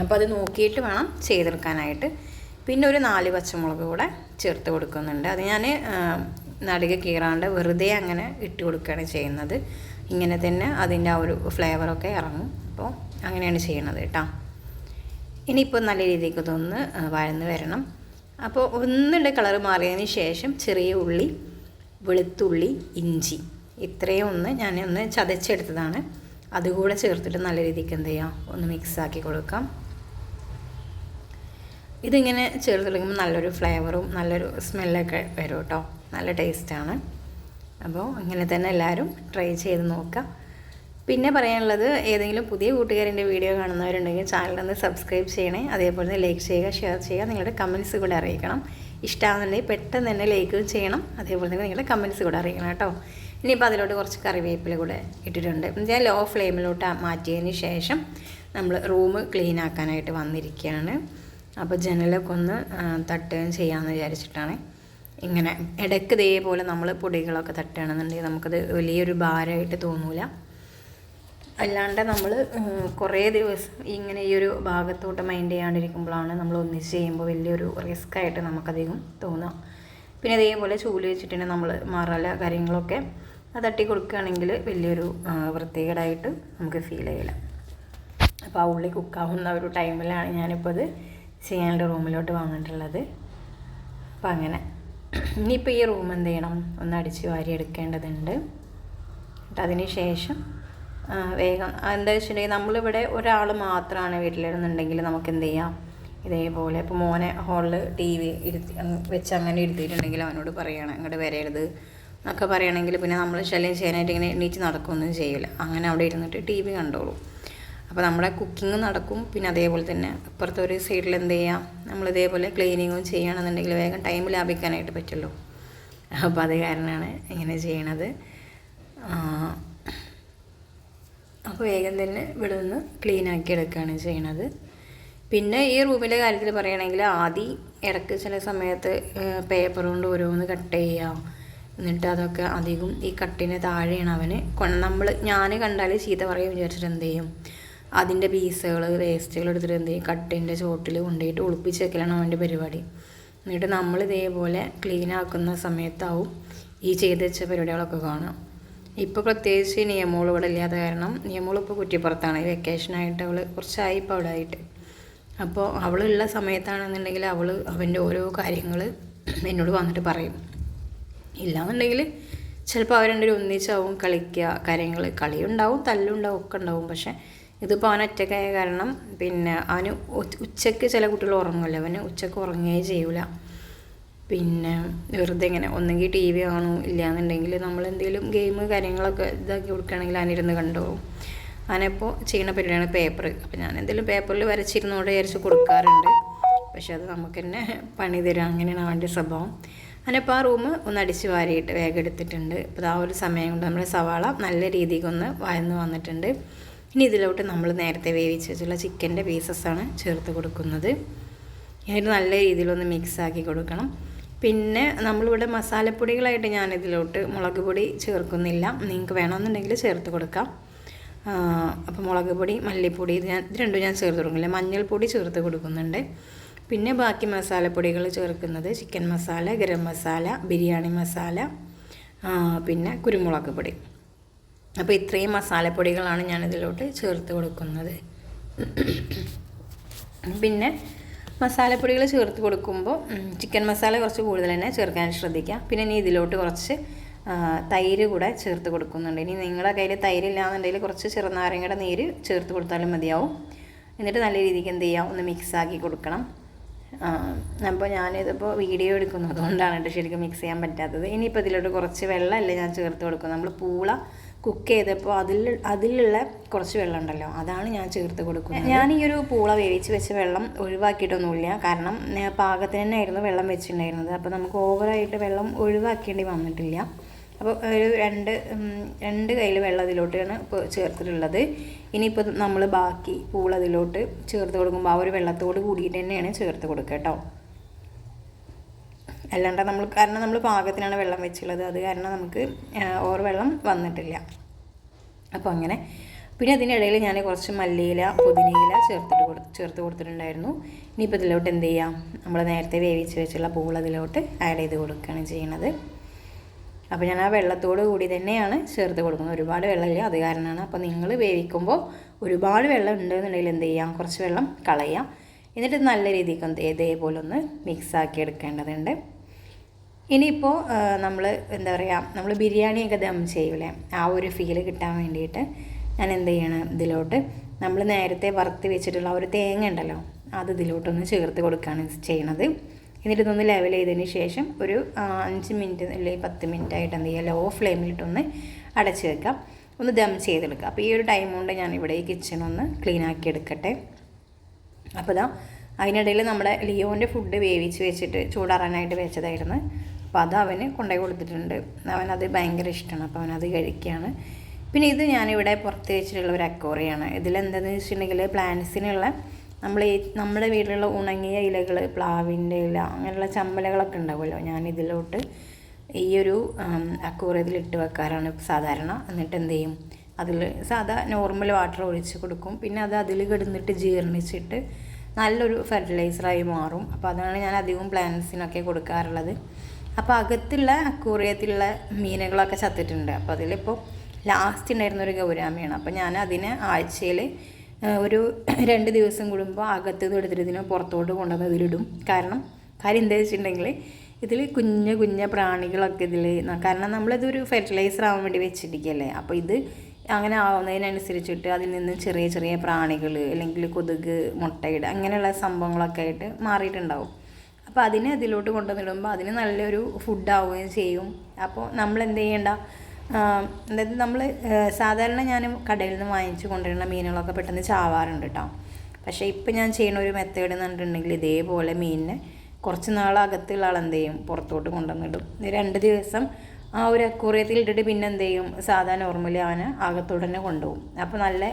അപ്പോൾ അത് നോക്കിയിട്ട് വേണം ചെയ്തെടുക്കാനായിട്ട്. പിന്നെ ഒരു 4 പച്ചമുളക് കൂടെ ചേർത്ത് കൊടുക്കുന്നുണ്ട്. അത് ഞാൻ നടുക കീറാണ്ട് വെറുതെ അങ്ങനെ ഇട്ട് കൊടുക്കുകയാണ് ചെയ്യുന്നത്. ഇങ്ങനെ തന്നെ അതിൻ്റെ ആ ഒരു ഫ്ലേവറൊക്കെ ഇറങ്ങും. അപ്പോൾ അങ്ങനെയാണ് ചെയ്യണത് കേട്ടോ. ഇനിയിപ്പോൾ നല്ല രീതിക്ക് ഇതൊന്ന് വഴന്ന് വരണം. അപ്പോൾ ഒന്നുണ്ട് കളർ മാറിയതിന് ശേഷം ചെറിയ ഉള്ളി, വെളുത്തുള്ളി, ഇഞ്ചി ഇത്രയും ഞാനൊന്ന് ചതച്ചെടുത്തതാണ്. അതുകൂടെ ചേർത്തിട്ട് നല്ല രീതിക്ക് എന്ത് ചെയ്യാം, ഒന്ന് മിക്സാക്കി കൊടുക്കാം. ഇതിങ്ങനെ ചേർത്ത് കൊടുക്കുമ്പോൾ നല്ലൊരു ഫ്ലേവറും നല്ലൊരു സ്മെല്ലൊക്കെ വരും കേട്ടോ. നല്ല ടേസ്റ്റാണ്. അപ്പോൾ ഇങ്ങനെ തന്നെ എല്ലാവരും ട്രൈ ചെയ്ത് നോക്കാം. പിന്നെ പറയാനുള്ളത്, ഏതെങ്കിലും പുതിയ കൂട്ടുകാരൻ്റെ വീഡിയോ കാണുന്നവരുണ്ടെങ്കിൽ ചാനലൊന്ന് സബ്സ്ക്രൈബ് ചെയ്യണേ. അതേപോലെ തന്നെ ലൈക്ക് ചെയ്യുക, ഷെയർ ചെയ്യുക, നിങ്ങളുടെ കമൻറ്റ്സ് കൂടെ അറിയിക്കണം. ഇഷ്ടമാകുന്നുണ്ടെങ്കിൽ പെട്ടെന്ന് തന്നെ ലൈക്ക് ചെയ്യണം. അതേപോലെ തന്നെ നിങ്ങളുടെ കമൻറ്റ്സ് കൂടെ അറിയിക്കണം കേട്ടോ. ഇനിയിപ്പോൾ അതിലോട്ട് കുറച്ച് കറിവേപ്പില കൂടെ ഇട്ടിട്ടുണ്ട്. ഞാൻ ലോ ഫ്ലെയിമിലോട്ട് മാറ്റിയതിന് ശേഷം നമ്മൾ റൂം ക്ലീൻ ആക്കാനായിട്ട് വന്നിരിക്കുകയാണ്. അപ്പോൾ ജനലൊക്കെ ഒന്ന് തട്ടുകയും ചെയ്യാമെന്ന് വിചാരിച്ചിട്ടാണ്. ഇങ്ങനെ ഇടയ്ക്ക് ഇതേപോലെ നമ്മൾ പൊടികളൊക്കെ തട്ടുകയാണെന്നുണ്ടെങ്കിൽ നമുക്കത് വലിയൊരു ഭാരമായിട്ട് തോന്നില്ല. അല്ലാണ്ട് നമ്മൾ കുറേ ദിവസം ഇങ്ങനെ ഈ ഒരു ഭാഗത്തോട്ട് മൈൻഡ് ചെയ്യാണ്ടിരിക്കുമ്പോഴാണ് നമ്മൾ ഒന്നിച്ച് ചെയ്യുമ്പോൾ വലിയൊരു റിസ്ക്കായിട്ട് നമുക്കധികം തോന്നുക. പിന്നെ അതേപോലെ ചൂല് വെച്ചിട്ടുണ്ടെങ്കിൽ നമ്മൾ മറല കാര്യങ്ങളൊക്കെ തട്ടി കൊടുക്കുകയാണെങ്കിൽ വലിയൊരു വൃത്തികേടായിട്ട് നമുക്ക് ഫീൽ ചെയ്യില്ല. അപ്പോൾ ആ ഉള്ളി കുക്കാവുന്ന ഒരു ടൈമിലാണ് ഞാനിപ്പോൾ ഇത് ചെയ്യാനുള്ള റൂമിലോട്ട് വന്നിട്ടുള്ളത്. അപ്പം അങ്ങനെ ഇനിയിപ്പോൾ ഈ റൂം എന്ത് ചെയ്യണം, ഒന്ന് അടിച്ച് വാരി എടുക്കേണ്ടതുണ്ട്. എന്നിട്ട് അതിന് ശേഷം വേഗം എന്താ വെച്ചിട്ടുണ്ടെങ്കിൽ നമ്മളിവിടെ ഒരാൾ മാത്രമാണ് വീട്ടിലിരുന്നുണ്ടെങ്കിൽ നമുക്ക് എന്ത് ചെയ്യാം, ഇതേപോലെ ഇപ്പോൾ മോനെ ഹോളിൽ TV വെച്ച് അങ്ങനെ ഇരുത്തിയിട്ടുണ്ടെങ്കിൽ അവനോട് പറയണം ഇങ്ങോട്ട് വരരുത് എന്നൊക്കെ പറയുകയാണെങ്കിൽ പിന്നെ നമ്മൾ ശല്യം ചെയ്യാനായിട്ട് ഇങ്ങനെ എണീറ്റ് നടക്കുകയൊന്നും ചെയ്യില്ല. അങ്ങനെ അവിടെ ഇരുന്നിട്ട് TV കണ്ടോളൂ. അപ്പോൾ നമ്മുടെ കുക്കിംഗ് നടക്കും. പിന്നെ അതേപോലെ തന്നെ ഇപ്പുറത്തെ ഒരു സൈഡിൽ എന്ത് ചെയ്യാം, നമ്മളിതേപോലെ ക്ലീനിങ്ങും ചെയ്യുകയാണെന്നുണ്ടെങ്കിൽ വേഗം ടൈം ലാഭിക്കാനായിട്ട് പറ്റുമല്ലോ. അപ്പോൾ അത് കാരണമാണ് ഇങ്ങനെ ചെയ്യണത്. അപ്പോൾ വേഗം തന്നെ ഇവിടെ നിന്ന് ക്ലീനാക്കി എടുക്കുകയാണ് ചെയ്യണത്. പിന്നെ ഈ റൂമിൻ്റെ കാര്യത്തിൽ പറയുകയാണെങ്കിൽ ആദ്യം ഇടയ്ക്ക് ചില സമയത്ത് പേപ്പർ കൊണ്ട് ഓരോന്ന് കട്ട് ചെയ്യുക. എന്നിട്ട് അതൊക്കെ അധികം ഈ കട്ടിന് താഴെയാണ് അവന് ഞാൻ കണ്ടാൽ ചീത്ത പറയും വിചാരിച്ചിട്ട് എന്ത് ചെയ്യും, അതിൻ്റെ പീസുകൾ വേസ്റ്റുകൾ എടുത്തിട്ട് എന്ത് ചെയ്യും, കട്ടിൻ്റെ ചോട്ടിൽ കൊണ്ടുപോയിട്ട് ഒളിപ്പിച്ച് വെക്കലാണ് അവൻ്റെ പരിപാടി. എന്നിട്ട് നമ്മൾ ഇതേപോലെ ക്ലീൻ ആക്കുന്ന സമയത്താവും ഈ ചെയ്ത് വെച്ച പരിപാടികളൊക്കെ കാണാം. ഇപ്പോൾ പ്രത്യേകിച്ച് നിയമോൾ ഇവിടെ ഇല്ലാത്ത കാരണം നിയമോൾ ഇപ്പോൾ കുറ്റിപ്പുറത്താണ്. ഈ വെക്കേഷനായിട്ട് അവൾ കുറച്ചായി ഇപ്പോൾ അവിടെ ആയിട്ട്. അപ്പോൾ അവളുള്ള സമയത്താണെന്നുണ്ടെങ്കിൽ അവൻ്റെ ഓരോ കാര്യങ്ങൾ എന്നോട് വന്നിട്ട് പറയും. ഇല്ലാന്നുണ്ടെങ്കിൽ ചിലപ്പോൾ അവർ രണ്ടുപേരും ഒന്നിച്ചാവും കളിക്കുക, കാര്യങ്ങൾ കളിയുണ്ടാവും, തല്ലുണ്ടാവും, ഒക്കെ ഉണ്ടാവും. പക്ഷേ ഇതിപ്പോൾ അവൻ ഒറ്റയ്ക്കായ കാരണം പിന്നെ അവന് ഉച്ചയ്ക്ക് ചില കുട്ടികൾ ഉറങ്ങില്ല, അവന് ഉച്ചയ്ക്ക് ഉറങ്ങുകയേ ചെയ്യൂല. പിന്നെ വെറുതെ ഇങ്ങനെ ഒന്നെങ്കിൽ ടി വി കാണും, ഇല്ലയെന്നുണ്ടെങ്കിൽ നമ്മളെന്തെങ്കിലും ഗെയിം കാര്യങ്ങളൊക്കെ ഇതാക്കി കൊടുക്കുകയാണെങ്കിൽ അവനിരുന്ന് കണ്ടുപോകും. അവനെപ്പോൾ ചെയ്യുന്ന പരിപാടിയാണ് പേപ്പർ. അപ്പോൾ ഞാൻ എന്തെങ്കിലും പേപ്പറിൽ വരച്ചിരുന്നോടെ വിചാരിച്ച് കൊടുക്കാറുണ്ട്. പക്ഷെ അത് നമുക്ക് തന്നെ പണി തരാം, അങ്ങനെയാണ് അവൻ്റെ സ്വഭാവം. അതിനിപ്പോൾ ആ റൂം ഒന്ന് അടിച്ച് വാരിയിട്ട് വേഗം എടുത്തിട്ടുണ്ട്. അപ്പോൾ ആ ഒരു സമയം കൊണ്ട് നമ്മുടെ സവാള നല്ല രീതിക്കൊന്ന് വഴന്ന് വന്നിട്ടുണ്ട്. ഇനി ഇതിലോട്ട് നമ്മൾ നേരത്തെ വേവിച്ച് വെച്ചുള്ള ചിക്കൻ്റെ പീസസ്സാണ് ചേർത്ത് കൊടുക്കുന്നത്. എന്നിട്ട് നല്ല രീതിയിലൊന്ന് മിക്സാക്കി കൊടുക്കണം. പിന്നെ നമ്മളിവിടെ മസാലപ്പൊടികളായിട്ട് ഞാനിതിലോട്ട് മുളക് പൊടി ചേർക്കുന്നില്ല, നിങ്ങൾക്ക് വേണമെന്നുണ്ടെങ്കിൽ ചേർത്ത് കൊടുക്കാം. അപ്പോൾ മുളക് പൊടി, മല്ലിപ്പൊടി ഇത് രണ്ടും ഞാൻ ചേർത്ത് കൊടുക്കില്ല. മഞ്ഞൾപ്പൊടി ചേർത്ത് കൊടുക്കുന്നുണ്ട്. പിന്നെ ബാക്കി മസാലപ്പൊടികൾ ചേർക്കുന്നത് ചിക്കൻ മസാല, ഗരം മസാല, ബിരിയാണി മസാല, പിന്നെ കുരുമുളക് പൊടി. അപ്പോൾ ഇത്രയും മസാലപ്പൊടികളാണ് ഞാനിതിലോട്ട് ചേർത്ത് കൊടുക്കുന്നത്. പിന്നെ മസാലപ്പൊടികൾ ചേർത്ത് കൊടുക്കുമ്പോൾ ചിക്കൻ മസാല കുറച്ച് കൂടുതൽ തന്നെ ചേർക്കാൻ ശ്രദ്ധിക്കുക. പിന്നെ ഇനി ഇതിലോട്ട് കുറച്ച് തൈര് കൂടെ ചേർത്ത് കൊടുക്കുന്നുണ്ട്. ഇനി നിങ്ങളുടെ കയ്യിൽ തൈരില്ലാന്നുണ്ടെങ്കിൽ കുറച്ച് ചെറുനാരങ്ങയുടെ നീര് ചേർത്ത് കൊടുത്താലും മതിയാവും. എന്നിട്ട് നല്ല രീതിക്ക് എന്ത് ചെയ്യുക, ഒന്ന് മിക്സാക്കി കൊടുക്കണം. അപ്പോൾ ഞാനിതിപ്പോൾ വീഡിയോ എടുക്കുന്നത് അതുകൊണ്ടാണ് കേട്ടോ ശരിക്കും മിക്സ് ചെയ്യാൻ പറ്റാത്തത്. ഇനിയിപ്പോൾ ഇതിലോട്ട് കുറച്ച് വെള്ളമല്ലേ ഞാൻ ചേർത്ത് കൊടുക്കുന്നത്. നമ്മൾ പൂള കുക്ക് ചെയ്തപ്പോൾ അതിലുള്ള കുറച്ച് വെള്ളം ഉണ്ടല്ലോ, അതാണ് ഞാൻ ചേർത്ത് കൊടുക്കുന്നത്. ഞാൻ ഈ ഒരു പൂള വേവിച്ച് വെച്ച വെള്ളം ഒഴിവാക്കിയിട്ടൊന്നുമില്ല, കാരണം പാകത്തിന് തന്നെയായിരുന്നു വെള്ളം വെച്ചിട്ടുണ്ടായിരുന്നത്. അപ്പോൾ നമുക്ക് ഓവറായിട്ട് വെള്ളം ഒഴിവാക്കേണ്ടി വന്നിട്ടില്ല. അപ്പോൾ ഒരു രണ്ട് കയ്യിൽ വെള്ളം ഇതിലോട്ടാണ് ഇപ്പോൾ ചേർത്തിട്ടുള്ളത്. ഇനിയിപ്പോൾ നമ്മൾ ബാക്കി പൂള ഇതിലോട്ട് ചേർത്ത് കൊടുക്കുമ്പോൾ ആ ഒരു വെള്ളത്തോട് കൂടിയിട്ട് തന്നെയാണ് ചേർത്ത് കൊടുക്കുക കേട്ടോ. അല്ലാണ്ട് കാരണം നമ്മൾ പാകത്തിനാണ് വെള്ളം വെച്ചുള്ളത്, അത് കാരണം നമുക്ക് ഓവർ വെള്ളം വന്നിട്ടില്ല. അപ്പോൾ അങ്ങനെ പിന്നെ അതിനിടയിൽ ഞാൻ കുറച്ച് മല്ലിയില, പുതിനയില ചേർത്ത് കൊടുത്തിട്ടുണ്ടായിരുന്നു. ഇനിയിപ്പോൾ ഇതിലോട്ട് എന്ത് ചെയ്യാം, നമ്മൾ നേരത്തെ വേവിച്ച് വെച്ചുള്ള പൂള ഇതിലോട്ട് ആഡ് ചെയ്ത് കൊടുക്കുകയാണ് ചെയ്യുന്നത്. അപ്പോൾ ഞാൻ ആ വെള്ളത്തോട് കൂടി തന്നെയാണ് ചേർത്ത് കൊടുക്കുന്നത്. ഒരുപാട് വെള്ളമില്ല, അത് കാരണമാണ്. അപ്പോൾ നിങ്ങൾ വേവിക്കുമ്പോൾ ഒരുപാട് വെള്ളം ഉണ്ടെന്നുണ്ടെങ്കിൽ എന്ത് ചെയ്യാം, കുറച്ച് വെള്ളം കളയാം. എന്നിട്ട് നല്ല രീതിക്ക് ഇതേപോലെ ഒന്ന് മിക്സാക്കി എടുക്കേണ്ടതുണ്ട്. ഇനിയിപ്പോൾ നമ്മൾ എന്താ പറയുക, നമ്മൾ ബിരിയാണിയൊക്കെ ദം ചെയ്യൂലേ, ആ ഒരു ഫീല് കിട്ടാൻ വേണ്ടിയിട്ട് ഞാൻ എന്ത് ചെയ്യണം, ഇതിലോട്ട് നമ്മൾ നേരത്തെ വറുത്ത് വെച്ചിട്ടുള്ള ഒരു തേങ്ങ ഉണ്ടല്ലോ, അത് ഇതിലോട്ടൊന്ന് ചേർത്ത് കൊടുക്കുകയാണ് ചെയ്യണത്. എന്നിട്ട് ഇതൊന്ന് ലെവൽ ചെയ്തതിന് ശേഷം ഒരു 5 മിനിറ്റ് അല്ലെങ്കിൽ 10 മിനിറ്റ് ആയിട്ട് എന്ത് ചെയ്യുക, ലോ ഫ്ലെയിമിലിട്ടൊന്ന് അടച്ച് വെക്കാം, ഒന്ന് ദം ചെയ്തെടുക്കുക. അപ്പോൾ ഈ ഒരു ടൈം കൊണ്ട് ഞാനിവിടെ ഈ കിച്ചണൊന്ന് ക്ലീൻ ആക്കി എടുക്കട്ടെ. അപ്പോൾ അതിനിടയിൽ നമ്മുടെ ലിയോൻ്റെ ഫുഡ് വേവിച്ച് വെച്ചിട്ട് ചൂടാറാനായിട്ട് വെച്ചതായിരുന്നു. അപ്പോൾ അത് അവന് കൊണ്ടുപോയി കൊടുത്തിട്ടുണ്ട്. അവനത് ഭയങ്കര ഇഷ്ടമാണ്, അപ്പോൾ അവനത് കഴിക്കുകയാണ്. പിന്നെ ഇത് ഞാനിവിടെ പുറത്ത് വെച്ചിട്ടുള്ള ഒരു അക്വേറിയമാണ്. ഇതിലെന്താണെന്ന് വെച്ചിട്ടുണ്ടെങ്കിൽ പ്ലാന്റ്സിനുള്ള നമ്മുടെ വീട്ടിലുള്ള ഉണങ്ങിയ ഇലകൾ, പ്ലാവിൻ്റെ ഇല, അങ്ങനെയുള്ള ചമ്മലകളൊക്കെ ഉണ്ടാവുമല്ലോ, ഞാനിതിലോട്ട് ഈ ഒരു അക്വേറിയത്തിൽ ഇട്ട് വെക്കാറാണ് സാധാരണ. എന്നിട്ട് എന്ത് ചെയ്യും, അതിൽ സാധാ നോർമൽ വാട്ടർ ഒഴിച്ച് കൊടുക്കും. പിന്നെ അത് അതിൽ കിടന്നിട്ട് ജീർണിച്ചിട്ട് നല്ലൊരു ഫെർട്ടിലൈസറായി മാറും. അപ്പോൾ അതാണ് ഞാൻ അധികവും പ്ലാന്റ്സിനൊക്കെ കൊടുക്കാറുള്ളത്. അപ്പോൾ അകത്തുള്ള അക്വേറിയത്തിലുള്ള മീനുകളൊക്കെ ചത്തിട്ടുണ്ട്. അപ്പോൾ അതിലിപ്പോൾ ലാസ്റ്റ് ഉണ്ടായിരുന്നൊരു ഗൗരാമിയാണ്. അപ്പോൾ ഞാൻ അതിനെ ആഴ്ചയിൽ ഒരു 2 ദിവസം കൂടുമ്പോൾ അകത്തുനിന്ന് എടുത്തിട്ട് ഇതിനെ പുറത്തോട്ട് കൊണ്ടുവന്ന് ഇതിലിടും. കാര്യം എന്താ വെച്ചിട്ടുണ്ടെങ്കിൽ ഇതിൽ കുഞ്ഞ പ്രാണികളൊക്കെ ഇതിൽ, കാരണം നമ്മളിതൊരു ഫെർട്ടിലൈസർ ആവാൻ വേണ്ടി വെച്ചിരിക്കുകയല്ലേ. അപ്പോൾ ഇത് അങ്ങനെ ആവുന്നതിനനുസരിച്ചിട്ട് അതിൽ നിന്ന് ചെറിയ പ്രാണികൾ അല്ലെങ്കിൽ കൊതുക്, മുട്ടയിട, അങ്ങനെയുള്ള സംഭവങ്ങളൊക്കെ ആയിട്ട് മാറിയിട്ടുണ്ടാവും. അപ്പോൾ അതിനെ അതിലോട്ട് കൊണ്ടുവന്നിടുമ്പോൾ അതിന് നല്ലൊരു ഫുഡാവുകയും ചെയ്യും. അപ്പോൾ നമ്മൾ എന്ത് ചെയ്യേണ്ട, അതായത് നമ്മൾ സാധാരണ ഞാൻ കടയിൽ നിന്ന് വാങ്ങിച്ച് കൊണ്ടുവരുന്ന മീനുകളൊക്കെ പെട്ടെന്ന് ചാവാറുണ്ട് കേട്ടോ. പക്ഷേ ഇപ്പം ഞാൻ ചെയ്യുന്ന ഒരു മെത്തേഡ് എന്ന് പറഞ്ഞിട്ടുണ്ടെങ്കിൽ ഇതേപോലെ മീനിനെ കുറച്ച് നാൾ അകത്തുള്ള ആളെന്ത് ചെയ്യും, പുറത്തോട്ട് കൊണ്ടുവന്നിടും. 2 ദിവസം ആ ഒരു അക്വേറിയത്തിൽ ഇട്ടിട്ട് പിന്നെ എന്ത് ചെയ്യും, സാധാ നോർമലി അവനെ അകത്തോട്ട് തന്നെ കൊണ്ടുപോകും. അപ്പോൾ നല്ല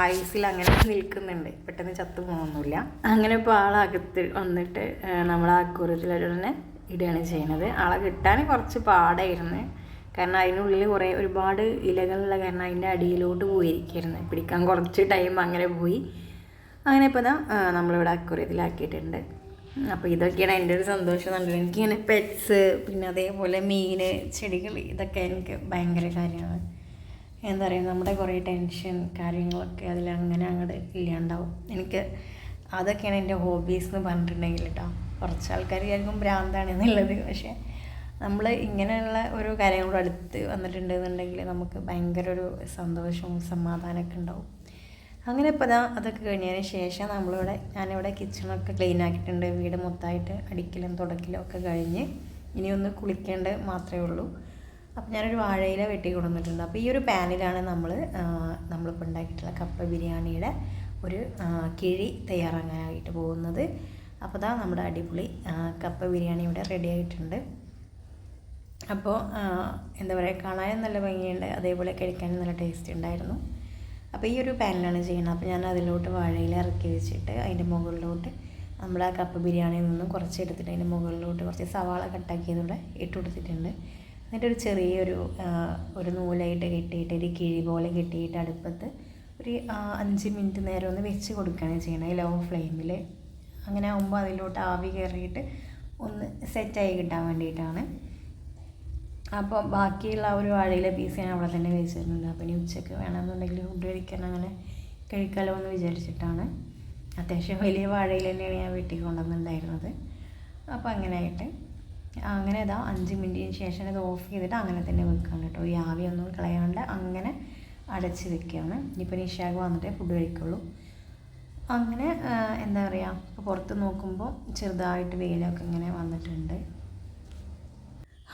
ആയുസിൽ അങ്ങനെ നിൽക്കുന്നുണ്ട്, പെട്ടെന്ന് ചത്തു പോകുന്നില്ല. അങ്ങനെ ഇപ്പോൾ ആളകത്ത് വന്നിട്ട് നമ്മൾ ആ അക്വേറിയത്തിലായിട്ട് തന്നെ ഇടുകയാണ് ചെയ്യുന്നത്. ആളെ കിട്ടാൻ കുറച്ച് പാടായിരുന്നു, കാരണം അതിനുള്ളിൽ ഒരുപാട് ഇലകളുള്ള കാരണം അതിൻ്റെ അടിയിലോട്ട് പോയിരിക്കുന്നു. പിടിക്കാൻ കുറച്ച് ടൈം അങ്ങനെ പോയി. അങ്ങനെ ഇപ്പോൾ നമ്മളിവിടെ അക്വേറിയത്തിലാക്കിയിട്ടുണ്ട്. അപ്പോൾ ഇതൊക്കെയാണ് എൻ്റെ ഒരു സന്തോഷം എന്നുള്ളത്. എനിക്കിങ്ങനെ പെറ്റ്സ്, പിന്നെ അതേപോലെ മീൻ, ചെടികൾ, ഇതൊക്കെ എനിക്ക് ഭയങ്കര കാര്യമാണ്. എന്താ പറയുക, നമ്മുടെ കുറേ ടെൻഷൻ കാര്യങ്ങളൊക്കെ അതിലങ്ങനെ അങ്ങോട്ട് ഇല്ലാണ്ടാവും. എനിക്ക് അതൊക്കെയാണ് എൻ്റെ ഹോബീസ് എന്ന് പറഞ്ഞിട്ടുണ്ടെങ്കിൽ കേട്ടോ. കുറച്ച് ആൾക്കാർ വിചാരിക്കും ഭ്രാന്താണ് എന്നുള്ളത്, പക്ഷേ നമ്മൾ ഇങ്ങനെയുള്ള ഒരു കാര്യങ്ങളോട് അടുത്ത് വന്നിട്ടുണ്ടെന്നുണ്ടെങ്കിൽ നമുക്ക് ഭയങ്കര ഒരു സന്തോഷവും സമാധാനമൊക്കെ ഉണ്ടാവും. അങ്ങനെ ഇപ്പോൾ അതൊക്കെ കഴിഞ്ഞതിന് ശേഷം ഞാനിവിടെ കിച്ചണൊക്കെ ക്ലീൻ ആക്കിയിട്ടുണ്ട്. വീട് മൊത്തമായിട്ട് അടിക്കലും തുടക്കലും ഒക്കെ കഴിഞ്ഞ് ഇനിയൊന്ന് കുളിക്കേണ്ടത് മാത്രമേ ഉള്ളൂ. അപ്പോൾ ഞാനൊരു വാഴയില വെട്ടി കൊണ്ടുവന്നിട്ടുണ്ട്. അപ്പോൾ ഈ ഒരു പാനിലാണ് നമ്മളിപ്പോൾ ഉണ്ടാക്കിയിട്ടുള്ള കപ്പ ബിരിയാണിയുടെ ഒരു കിഴി തയ്യാറാക്കാനായിട്ട് പോകുന്നത്. അപ്പോൾ നമ്മുടെ അടിപൊളി കപ്പ ബിരിയാണി ഇവിടെ റെഡി ആയിട്ടുണ്ട്. അപ്പോൾ എന്താ പറയുക, കാണാനും നല്ല ഭംഗിയുണ്ട്, അതേപോലെ കഴിക്കാനും നല്ല ടേസ്റ്റ് ഉണ്ടായിരുന്നു. അപ്പോൾ ഈ ഒരു പാനിലാണ് ചെയ്യുന്നത്. അപ്പോൾ ഞാൻ അതിലോട്ട് വാഴയില ഇറക്കി വെച്ചിട്ട് അതിൻ്റെ മുകളിലോട്ട് നമ്മൾ ആ കപ്പ ബിരിയാണിയിൽ നിന്നും കുറച്ച് എടുത്തിട്ട് അതിൻ്റെ മുകളിലോട്ട് കുറച്ച് സവാള കട്ടാക്കിയതൂടെ ഇട്ട് കൊടുത്തിട്ടുണ്ട്. എന്നിട്ടൊരു ചെറിയൊരു നൂലായിട്ട് കെട്ടിയിട്ട് ഒരു കിഴി പോലെ കെട്ടിയിട്ട് അടുപ്പത്ത് ഒരു 5 മിനിറ്റ് നേരം ഒന്ന് വെച്ച് കൊടുക്കുകയാണ് ചെയ്യണത് ലോ ഫ്ലെയിമിൽ. അങ്ങനെ ആകുമ്പോൾ അതിലോട്ട് ആവി കയറിയിട്ട് ഒന്ന് സെറ്റായി കിട്ടാൻ വേണ്ടിയിട്ടാണ്. അപ്പോൾ ബാക്കിയുള്ള ഒരു വാഴയിലെ പീസ് ഞാൻ അവിടെ തന്നെ വെച്ചിട്ടുണ്ട്. അപ്പോൾ ഇനി ഉച്ചയ്ക്ക് വേണമെന്നുണ്ടെങ്കിൽ ഫുഡ് കഴിക്കാൻ അങ്ങനെ കഴിക്കാമല്ലോ എന്ന് വിചാരിച്ചിട്ടാണ്. അത്യാവശ്യം വലിയ വാഴയിൽ തന്നെയാണ് ഞാൻ വീട്ടിൽ കൊണ്ടുവന്നിട്ടുണ്ടായിരുന്നത്. അപ്പോൾ അങ്ങനെ 5 മിനിറ്റിന് ശേഷം ഇത് ഓഫ് ചെയ്തിട്ട് അങ്ങനെ തന്നെ വെക്കുകയാണ് കേട്ടോ. ഈ ആവിയൊന്നും കളയാണ്ട് അങ്ങനെ അടച്ച് വെക്കുകയാണ്. ഇനിയിപ്പോൾ നിഷാഗ് വന്നിട്ടേ ഫുഡ് കഴിക്കുള്ളൂ. അങ്ങനെ എന്താ പറയുക, ഇപ്പോൾ പുറത്ത് നോക്കുമ്പോൾ ചെറുതായിട്ട് വെയിലൊക്കെ ഇങ്ങനെ വന്നിട്ടുണ്ട്.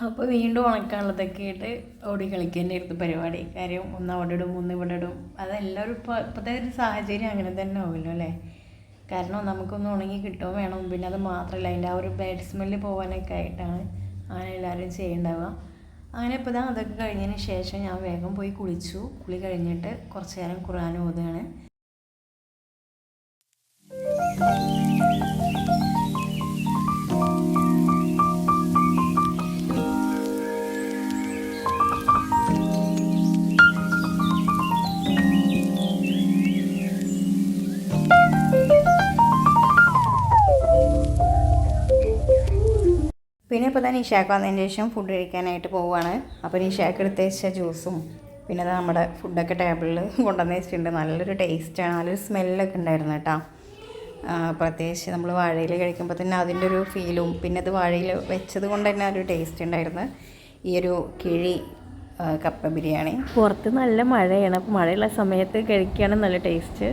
അപ്പോൾ വീണ്ടും ഉണക്കാനുള്ളതൊക്കെ ആയിട്ട് ഓടി കളിക്കേണ്ടിയിരുന്നു പരിപാടി. കാര്യം ഒന്ന് അവിടെ ഇടും, ഒന്ന് ഇവിടെ ഇടും. അതെല്ലാവരും ഇപ്പോഴത്തെ ഒരു സാഹചര്യം അങ്ങനെ തന്നെ ആവുമല്ലോ അല്ലേ. കാരണം നമുക്കൊന്ന് ഉണങ്ങി കിട്ടുകയും വേണം. പിന്നെ അത് മാത്രമല്ല, അതിൻ്റെ ആ ഒരു ബാഡ് സ്മെല്ല് പോകാനൊക്കെ ആയിട്ടാണ് അങ്ങനെ എല്ലാവരും ചെയ്യുന്നുണ്ടാവുക. അങ്ങനെ ഇപ്പോൾ അതൊക്കെ കഴിഞ്ഞതിന് ശേഷം ഞാൻ വേഗം പോയി കുളിച്ചു. കുളി കഴിഞ്ഞിട്ട് കുറച്ച് നേരം ഖുർആൻ ഓതുകയാണ്. പിന്നെ ഇപ്പോൾ നിഷാക്ക് വന്നതിന് ശേഷം ഫുഡ് കഴിക്കാനായിട്ട് പോവുകയാണ്. അപ്പോൾ നിഷാക്ക് എടുത്ത് വെച്ച ജ്യൂസും പിന്നെ നമ്മുടെ ഫുഡൊക്കെ ടേബിളിൽ കൊണ്ടുവന്ന് വെച്ചിട്ടുണ്ട്. നല്ലൊരു ടേസ്റ്റാണ്, നല്ലൊരു സ്മെല്ലൊക്കെ ഉണ്ടായിരുന്നു കേട്ടോ. പ്രത്യേകിച്ച് നമ്മൾ വാഴയിൽ കഴിക്കുമ്പോൾ തന്നെ അതിൻ്റെ ഒരു ഫീലും പിന്നെ അത് വാഴയിൽ വെച്ചത് കൊണ്ട് തന്നെ ഒരു ടേസ്റ്റ് ഉണ്ടായിരുന്നു ഈ ഒരു കിഴി കപ്പ ബിരിയാണി. പുറത്ത് നല്ല മഴയാണ്. അപ്പോൾ മഴയുള്ള സമയത്ത് കഴിക്കുകയാണ് നല്ല ടേസ്റ്റ്,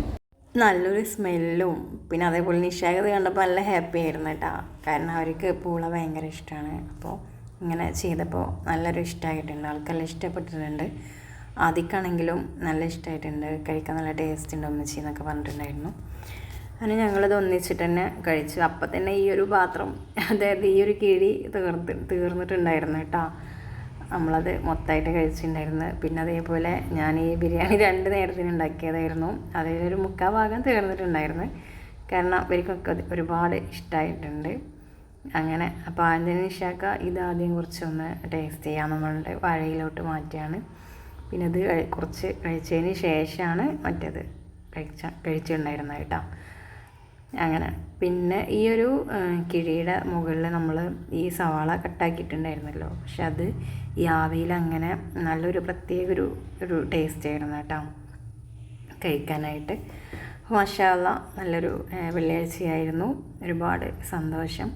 നല്ലൊരു സ്മെല്ലും. പിന്നെ അതേപോലെ നിഷാഗത് കണ്ടപ്പോൾ നല്ല ഹാപ്പി ആയിരുന്നു കേട്ടോ. കാരണം അവർക്ക് പൂള ഭയങ്കര ഇഷ്ടമാണ്. അപ്പോൾ ഇങ്ങനെ ചെയ്തപ്പോൾ നല്ലൊരു ഇഷ്ടമായിട്ടുണ്ട്, ആൾക്കെല്ലാം ഇഷ്ടപ്പെട്ടിട്ടുണ്ട്. ആദ്യക്കാണെങ്കിലും നല്ല ഇഷ്ടമായിട്ടുണ്ട്, കഴിക്കാൻ നല്ല ടേസ്റ്റ് ഉണ്ട് ഉമ്മച്ചി എന്നൊക്കെ പറഞ്ഞിട്ടുണ്ടായിരുന്നു. അങ്ങനെ ഞങ്ങളിത് ഒന്നിച്ചിട്ട് തന്നെ കഴിച്ചു. അപ്പം തന്നെ ഈ ഒരു പാത്രം, അതായത് ഈ ഒരു കിഴി തീർന്നിട്ടുണ്ടായിരുന്നു കേട്ടോ. നമ്മളത് മൊത്തമായിട്ട് കഴിച്ചിട്ടുണ്ടായിരുന്നു. പിന്നെ അതേപോലെ ഞാൻ ഈ ബിരിയാണി 2 നേരത്തിന് ഉണ്ടാക്കിയതായിരുന്നു. അതിലൊരു 3/4 ഭാഗം തീർന്നിട്ടുണ്ടായിരുന്നു. കാരണം ഇവർക്കൊക്കെ ഒരുപാട് ഇഷ്ടമായിട്ടുണ്ട്. അങ്ങനെ അപ്പോൾ ആദ്യം നിഷാക്ക ഇതാദ്യം കുറച്ചൊന്ന് ടേസ്റ്റ് ചെയ്യാൻ നമ്മളുടെ വാഴയിലോട്ട് മാറ്റിയാണ്. പിന്നെ അത് കുറച്ച് കഴിച്ചതിന് ശേഷമാണ് മറ്റേത് കഴിച്ചിട്ടുണ്ടായിരുന്നത് കേട്ടോ. അങ്ങനെ പിന്നെ ഈ ഒരു കിഴിയുടെ മുകളിൽ നമ്മൾ ഈ സവാള കട്ടാക്കിയിട്ടുണ്ടായിരുന്നല്ലോ, പക്ഷെ അത് ഈ ആവിയിൽ അങ്ങനെ നല്ലൊരു പ്രത്യേക ഒരു ടേസ്റ്റ് ആയിരുന്നു കേട്ടോ കഴിക്കാനായിട്ട്. മാഷാ അല്ലാഹ്, നല്ലൊരു വെള്ളിയാഴ്ചയായിരുന്നു, ഒരുപാട് സന്തോഷം.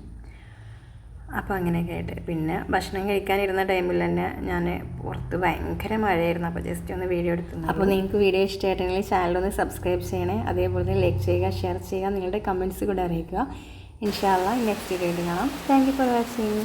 അപ്പോൾ അങ്ങനെയൊക്കെ ആയിട്ട് പിന്നെ ഭക്ഷണം കഴിക്കാനിരുന്ന ടൈമിൽ തന്നെ ഞാൻ പുറത്ത് ഭയങ്കര മഴയായിരുന്നു. അപ്പോൾ ജസ്റ്റ് ഒന്ന് വീഡിയോ എടുത്തു. അപ്പോൾ നിങ്ങൾക്ക് വീഡിയോ ഇഷ്ടമായിട്ടുണ്ടെങ്കിൽ ചാനലൊന്ന് സബ്സ്ക്രൈബ് ചെയ്യണേ. അതേപോലെ തന്നെ ലൈക്ക് ചെയ്യുക, ഷെയർ ചെയ്യുക, നിങ്ങളുടെ കമൻറ്റ്സ് കൂടെ അറിയിക്കുക. ഇൻഷാ അല്ലാഹ് നെക്സ്റ്റ് വീഡിയോയിൽ കാണാം. Thank you for watching.